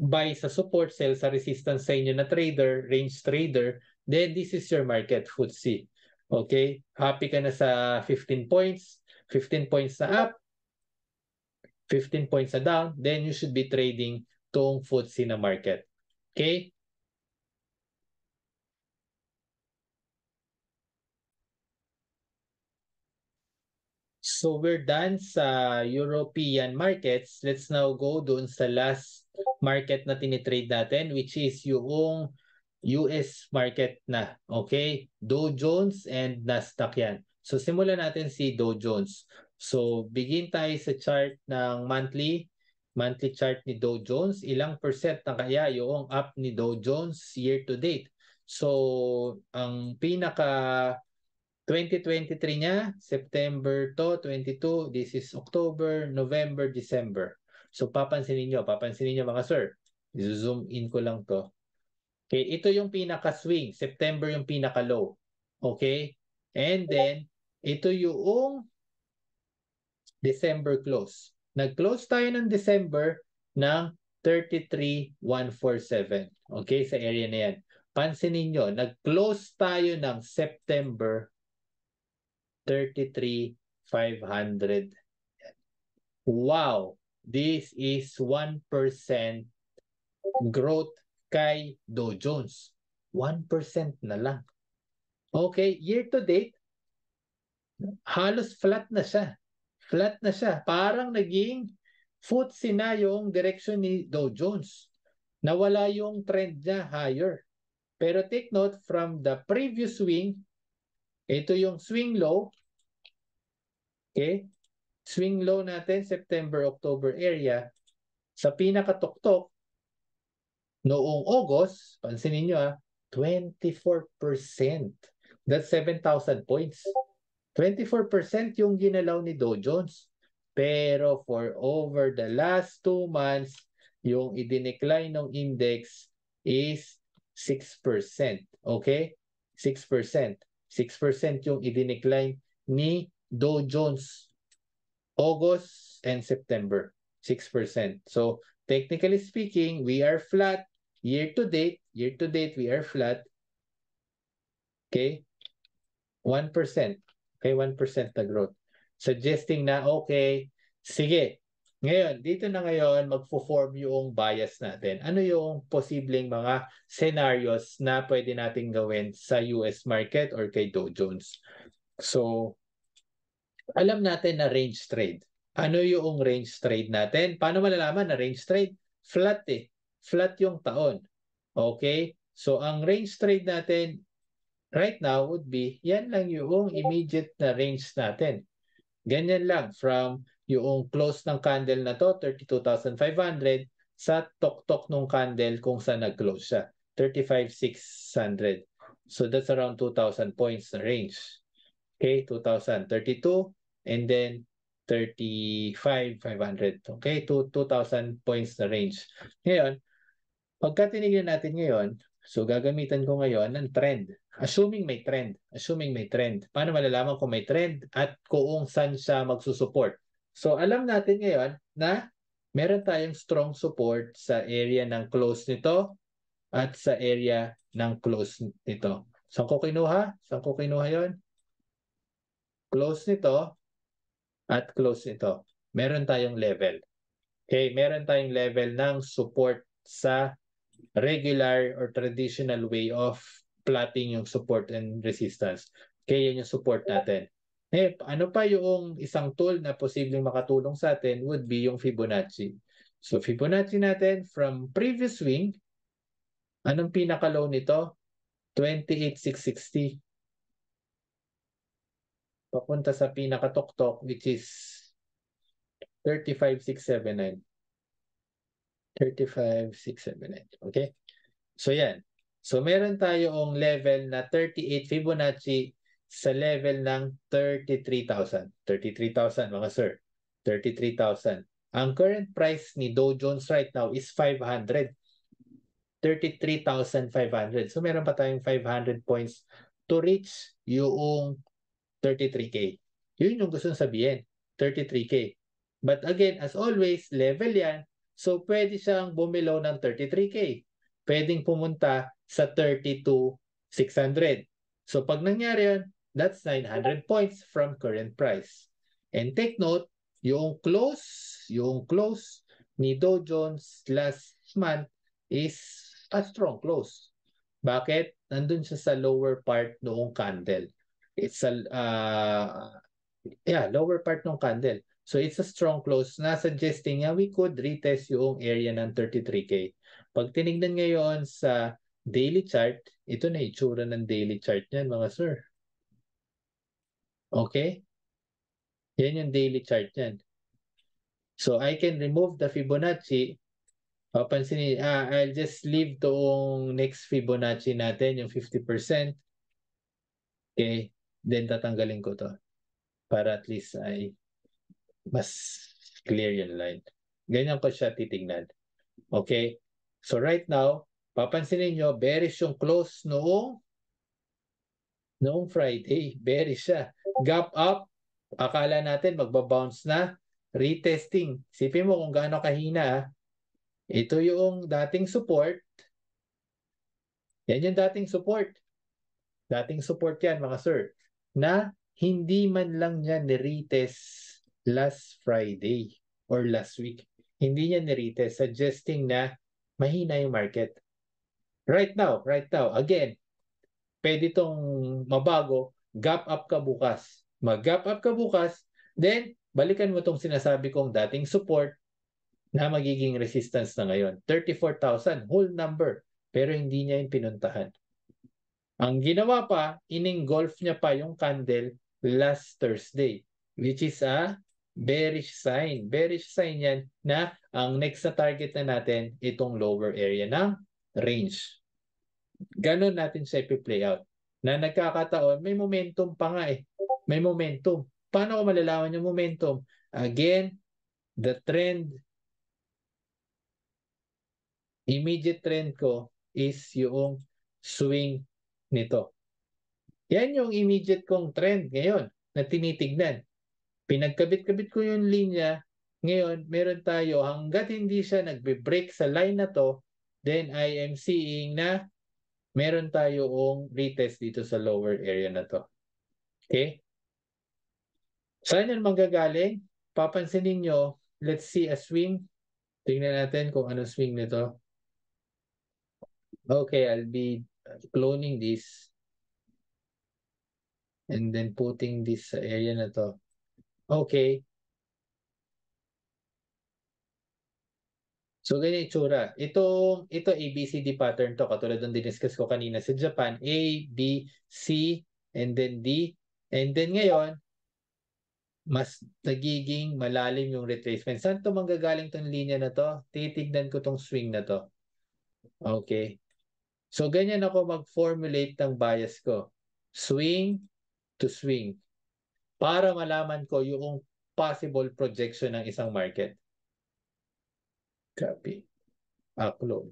[SPEAKER 1] buy sa support, sell sa resistance sa inyo na trader, range trader, then this is your market, FTSE. Okay? Happy ka na sa 15 points, 15 points na up, 15 points na down, then you should be trading tong FTSE na market. Okay? So we're done sa European markets. Let's now go doon sa last market na tinitrade natin, which is yung US market na. Okay? Dow Jones and Nasdaq yan. So simulan natin si Dow Jones. So begin tayo sa chart ng monthly chart ni Dow Jones. Ilang percent na kaya yung up ni Dow Jones year to date? So ang pinaka 2023 niya, September to 22, this is October, November, December. So papansinin nyo mga sir. Zoom in ko lang to. Okay, ito yung pinaka-swing. September yung pinaka-low. Okay? And then, ito yung December close. Nag-close tayo ng December ng 33,147. Okay, sa area na yan. Pansinin nyo, nag-close tayo ng September 33,500. Wow! This is 1% growth kay Dow Jones. 1% na lang. Okay, year to date, halos flat na siya. Flat na siya. Parang naging FTSE na yung direction ni Dow Jones. Nawala yung trend niya higher. Pero take note, from the previous swing, ito yung swing low. Okay? Swing low natin, September, October area. Sa pinakatuktok, noong August, pansinin nyo 24%. That's 7,000 points. 24% yung ginalaw ni Dow Jones. Pero for over the last 2 months, yung i-decline ng index is 6%. Okay? 6%. 6% yung i-decline ni Dow Jones August and September. 6%. So, technically speaking, we are flat year to date. Year to date, we are flat. Okay? 1%. Okay, 1% na growth. Suggesting na, okay, sige. Ngayon, dito na ngayon, magpo-form yung bias natin. Ano yung posibleng mga scenarios na pwede natin gawin sa US market or kay Dow Jones? So, alam natin na range trade. Ano yung range trade natin? Paano malalaman na range trade? Flat eh. Flat yung taon. Okay? So, ang range trade natin right now would be, yan lang yung immediate na range natin. Ganyan lang from yung close ng candle na to, 32,500, sa tok-tok ng candle kung saan nag-close siya, 35,600. So that's around 2,000 points na range. Okay, 2,032 and then 35,500. Okay, 2,000 points na range. Ngayon, pagka tinignan natin ngayon, so gagamitan ko ngayon ng trend. Assuming may trend. Assuming may trend. Paano malalaman kung may trend at kung saan siya magsusupport? So alam natin ngayon na meron tayong strong support sa area ng close nito at sa area ng close nito. Saan ko kinuha? Saan ko kinuha yun? Close nito at close nito. Meron tayong level. Okay, meron tayong level ng support sa regular or traditional way of plotting yung support and resistance. Okay, yan yung support natin. Ano pa yung isang tool na posibleng makatulong sa atin would be yung Fibonacci. So Fibonacci natin from previous swing, anong pinaka-low nito? 28,660. Papunta sa pinaka-tuktok which is 35,679. 35,679. Okay? So yan. So meron tayong level na 38 Fibonacci sa level ng 33,000. 33,000 mga sir. 33,000. Ang current price ni Dow Jones right now is 500. 33,500. So meron pa tayong 500 points to reach yung 33K. Yun yung gusto sabihin. 33K. But again, as always, level yan. So pwede siyang bumilaw ng 33K. Pwedeng pumunta sa 32,600. So pag nangyari yun, that's 900 points from current price. And take note, yung close ni Dow Jones last month is a strong close. Bakit? Nandun siya sa lower part noong candle. It's a lower part ng candle. So it's a strong close na suggesting nga we could retest yung area ng 33K. Pag tinignan ngayon sa daily chart, ito na itsura ng daily chart niyan mga sir. Okay? Yan yung daily chart niyan. So I can remove the Fibonacci. Papansinin, I'll just leave toong next Fibonacci natin, yung 50%. Okay? Then tatanggalin ko to para at least ay mas clear yung line. Ganyan ko siya titignan. Okay? So right now, papansinin nyo, bearish yung close noong Friday. Bearish siya. Gap up, akala natin magbabounce na. Retesting. Sipin mo kung gaano kahina. Ito yung dating support. Yan yung dating support. Dating support yan mga sir. Na hindi man lang niya ni-retest last Friday or last week. Hindi niya ni-retest, suggesting na mahina yung market. Right now, again, pwede itong mabago, gap up ka bukas. Mag-gap up ka bukas, then balikan mo itong sinasabi kong dating support na magiging resistance na ngayon. 34,000, whole number. Pero hindi niya yung pinuntahan. Ang ginawa pa, in-engulf niya pa yung candle last Thursday, which is a bearish sign. Bearish sign yan na ang next na target na natin, itong lower area ng range. Ganon natin siya i-play out. Na nagkakataon, may momentum pa nga eh. May momentum. Paano ko malalaman yung momentum? Again, the trend, immediate trend ko is yung swing nito. Yan yung immediate kong trend ngayon na tinitignan. Pinagkabit-kabit ko yung linya. Ngayon, meron tayo hanggat hindi siya nagbe-break sa line na to, then I am seeing na meron tayong retest dito sa lower area na to. Okay? Saan yan manggagaling? Papansinin nyo, let's see a swing. Tingnan natin kung anong swing nito. Okay, I'll be cloning this and then putting this sa area na to. Okay. So, ganyan itsura. Ito ABCD pattern to. Katulad ng diniscuss ko kanina sa Japan. A, B, C, and then D. And then ngayon, mas nagiging malalim yung retracement. Saan to manggagaling tong linya na to? Titignan ko tong swing na to. Okay. So, ganyan ako mag-formulate ng bias ko. Swing to swing. Para malaman ko yung possible projection ng isang market. Copy. Upload.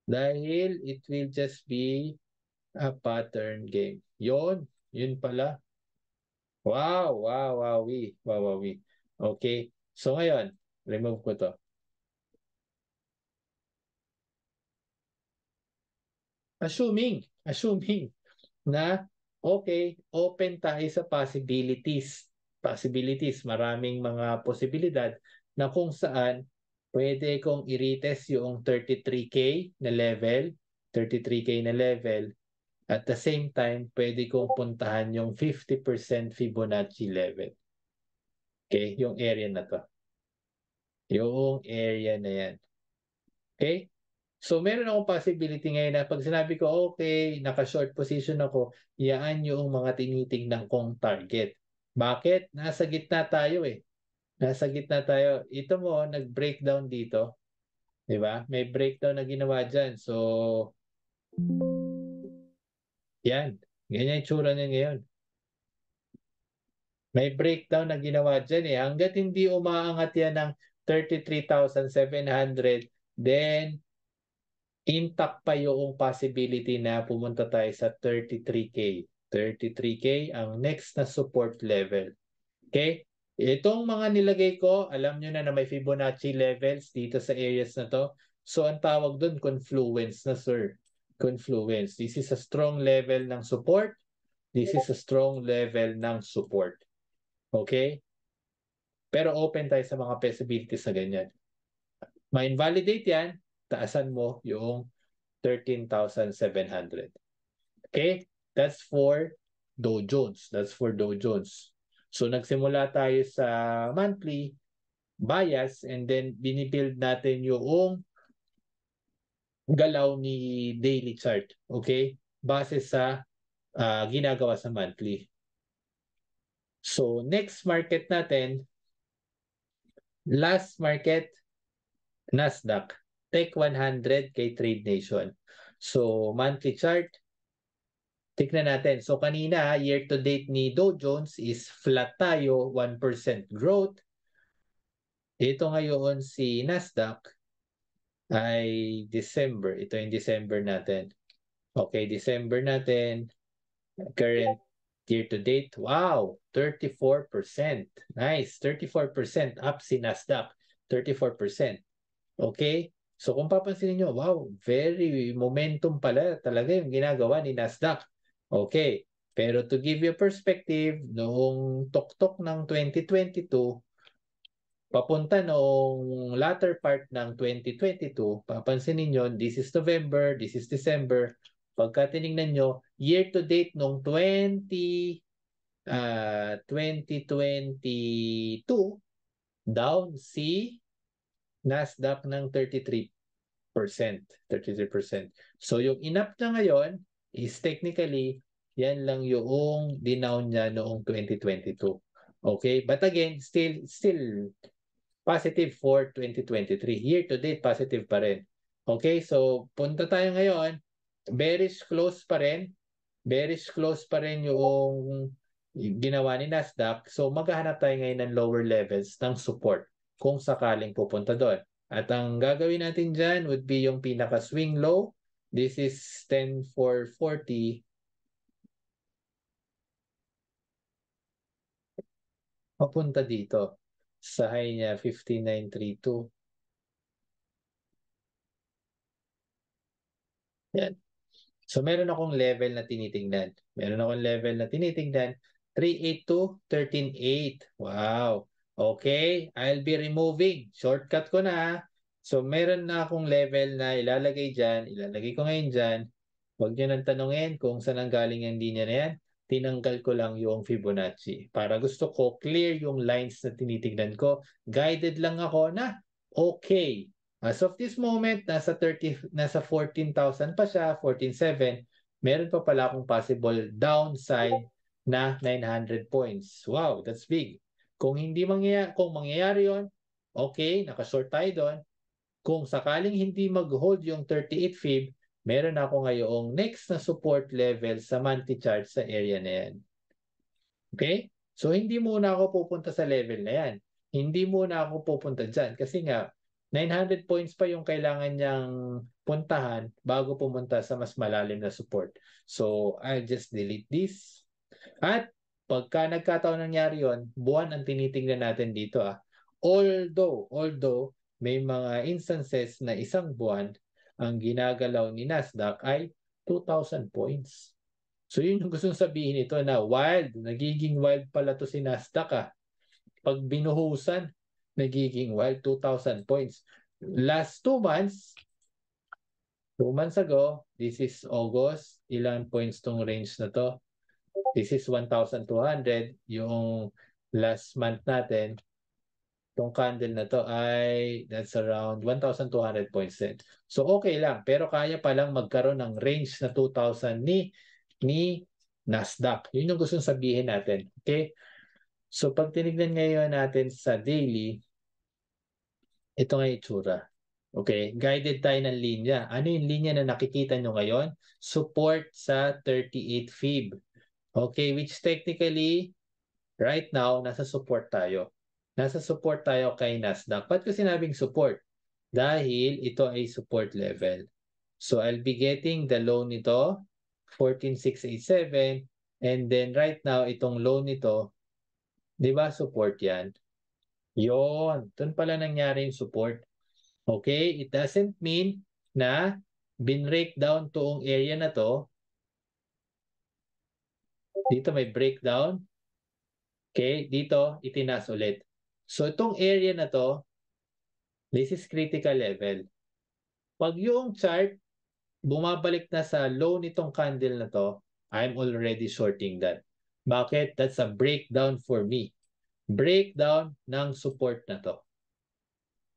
[SPEAKER 1] Dahil it will just be a pattern game. Yun pala. Wow. Okay. So ngayon, remove ko to. Assuming na okay, open tayo sa possibilities. Maraming mga posibilidad na kung saan pwede kong i-retest yung 33K na level, 33K na level. At the same time, pwede kong puntahan yung 50% Fibonacci level. Okay, yung area na to. Yung area na yan. Okay? So, meron akong possibility ngayon na pag sinabi ko, okay, naka-short position ako, yan yung mga tinitignan kong target. Bakit? Nasa gitna tayo eh. Nasa gitna tayo. Ito mo, nag-breakdown dito. Di ba? May breakdown na ginawa dyan. So, yan. Ganyan yung tsura niya ngayon. May breakdown na ginawa dyan eh. Hanggat hindi umaangat yan ng 33,700, then intact pa yung possibility na pumunta tayo sa 33K. 33K ang next na support level. Okay? Itong mga nilagay ko, alam nyo na may Fibonacci levels dito sa areas na to. So, ang tawag doon, confluence na, sir. Confluence. This is a strong level ng support. This is a strong level ng support. Okay? Pero open tayo sa mga possibilities na ganyan. Ma-invalidate yan, taasan mo yung 13,700. Okay? That's for Dow Jones. That's for Dow Jones. So nagsimula tayo sa monthly bias and then binibuild natin yung galaw ni daily chart. Okay? Base sa ginagawa sa monthly. So next market natin, last market, Nasdaq. Tech 100 kay Trade Nation. So monthly chart, tignan natin. So kanina, year to date ni Dow Jones is flat tayo, 1% growth. Ito ngayon si Nasdaq ay December. Ito yung December natin. Okay, December natin. Current year to date. Wow, 34%. Nice, 34% up si Nasdaq. 34%. Okay? So kung papansinin nyo, wow, very momentum pala talaga yung ginagawa ni Nasdaq. Okay. Pero to give you perspective, noong tuktok ng 2022, papunta noong latter part ng 2022, papansinin nyo, this is November, this is December. Pagka tinignan nyo, year to date noong 2022, down si Nasdaq ng 33%. So yung inap na ngayon is technically yan lang yung dinown niya noong 2022. Okay? But again, still positive for 2023. Year to date, positive pa rin. Okay? So punta tayo ngayon, bearish close pa rin. Bearish close pa rin yung ginawa ni Nasdaq. So maghahanap tayo ngayon ng lower levels ng support kung sakaling pupunta doon. At ang gagawin natin dyan would be yung pinaka-swing low. This is 10,440. Papunta dito. Sa high niya, 5932. Yan. So meron akong level na tinitingnan. 382, 13.8. Wow. Okay. I'll be removing. Shortcut ko na. So meron na akong level na ilalagay dyan. Ilalagay ko ngayon dyan. Huwag nyo nang tanungin kung saan ang galing yung linya na yan. Tinanggal ko lang yung Fibonacci. Para gusto ko clear yung lines na tinitingnan ko. Guided lang ako na okay. As of this moment, nasa 14,000 pa siya, 14,700. Meron pa pala akong possible downside na 900 points. Wow, that's big. Kung mangyayari yon, okay, naka-short tayo doon. Kung sakaling hindi mag-hold yung 38 fib, meron ako ngayong next na support level sa monthly chart sa area na yan. Okay? So, hindi muna ako pupunta sa level na yan. Hindi muna ako pupunta dyan. Kasi nga, 900 points pa yung kailangan niyang puntahan bago pumunta sa mas malalim na support. So, I'll just delete this. At pagka nagkataon nangyari yon, buwan ang tinitingnan natin dito. Although may mga instances na isang buwan ang ginagalaw ni Nasdaq ay 2,000 points. So yun yung gustong sabihin ito na wild, nagiging wild pala to si Nasdaq. Pag binuhusan, nagiging wild, 2,000 points. last 2 months, 2 months ago, this is August, ilan points tong range na to? This is 1,200. Yung last month natin, itong candle na to ay that's around 1,200 points din. So okay lang, pero kaya palang magkaroon ng range na 2,000 ni Nasdaq. Yun yung gusto sabihin natin. Okay? So pag tinignan ngayon natin sa daily, ito nga yung itsura. Okay, guided tayo ng linya. Ano yung linya na nakikita nyo ngayon? Support sa 38 fib. Okay, which technically, right now, nasa support tayo. Nasa support tayo kay Nasdaq. Ba't ko sinabing support? Dahil ito ay support level. So, I'll be getting the low nito, 14,687. And then right now, itong low nito, di ba support yan? Yon, doon pala nangyari yung support. Okay, it doesn't mean na binreak down toong area na to. Dito may breakdown. Okay, dito itinas ulit. So itong area na to, this is critical level. Pag yung chart bumabalik na sa low nitong candle na to, I'm already shorting that. Bakit? That's a breakdown for me. Breakdown ng support na to.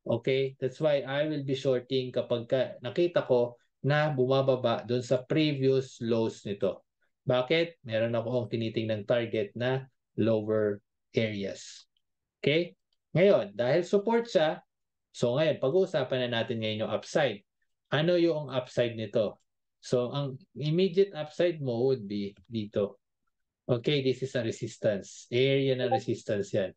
[SPEAKER 1] Okay? That's why I will be shorting kapag nakita ko na bumababa doon sa previous lows nito. Bakit? Meron akong tinitingnan target na lower areas. Okay? Ngayon, dahil support siya, so ngayon, pag-uusapan na natin ngayon yung upside. Ano yung upside nito? So, ang immediate upside mo would be dito. Okay, this is a resistance. Area na resistance yan.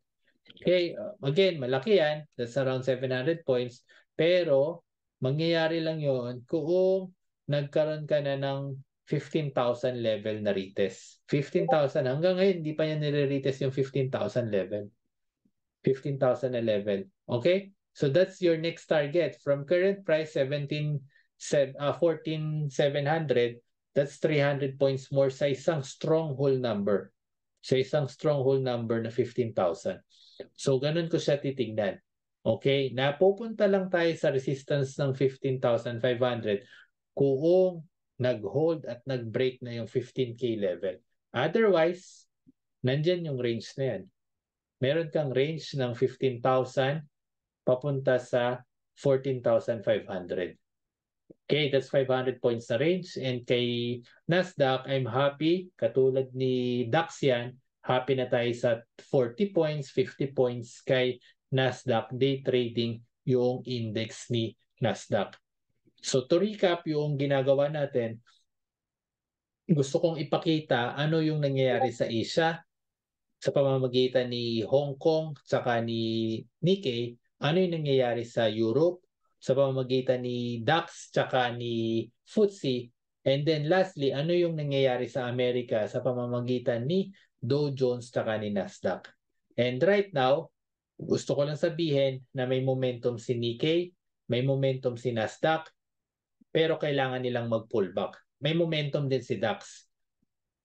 [SPEAKER 1] Okay, again, malaki yan. That's around 700 points. Pero, mangyayari lang yon kung nagkaroon ka na ng 15,000 level na retest. 15,000. Hanggang ngayon, hindi pa yan nire-retest yung 15,000 level. 15,000 na level. Okay? So, that's your next target. From current price, 14,700, that's 300 points more sa isang stronghold number. Sa isang stronghold number na 15,000. So, ganun ko siya titignan. Okay? Napupunta lang tayo sa resistance ng 15,500 kung nag-hold at nag-break na yung 15K level. Otherwise, nandyan yung range na yan. Meron kang range ng 15,000 papunta sa 14,500. Okay, that's 500 points na range. And kay Nasdaq, I'm happy. Katulad ni DAX yan, happy na tayo sa 40 points, 50 points kay Nasdaq. Day trading yung index ni Nasdaq. So to recap yung ginagawa natin, gusto kong ipakita ano yung nangyayari sa Asia sa pamamagitan ni Hong Kong tsaka ni Nikkei, ano yung nangyayari sa Europe sa pamamagitan ni DAX tsaka ni FTSE, and then lastly, ano yung nangyayari sa Amerika sa pamamagitan ni Dow Jones tsaka ni Nasdaq. And right now, gusto ko lang sabihin na may momentum si Nikkei, may momentum si Nasdaq, pero kailangan nilang mag-pullback. May momentum din si DAX,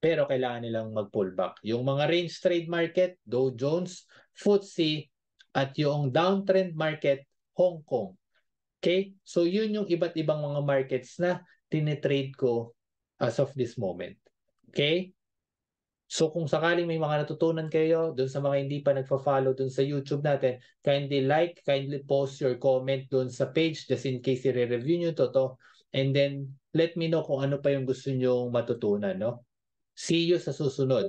[SPEAKER 1] pero kailangan nilang mag-pullback. Yung mga range trade market, Dow Jones, FTSE, at yung downtrend market, Hong Kong. Okay? So yun yung iba't ibang mga markets na tinitrade ko as of this moment. Okay? So kung sakaling may mga natutunan kayo dun sa mga hindi pa nagfa-follow dun sa YouTube natin, kindly like, kindly post your comment dun sa page just in case i-review nyo to. And then let me know kung ano pa yung gusto nyong matutunan. No? See you sa susunod.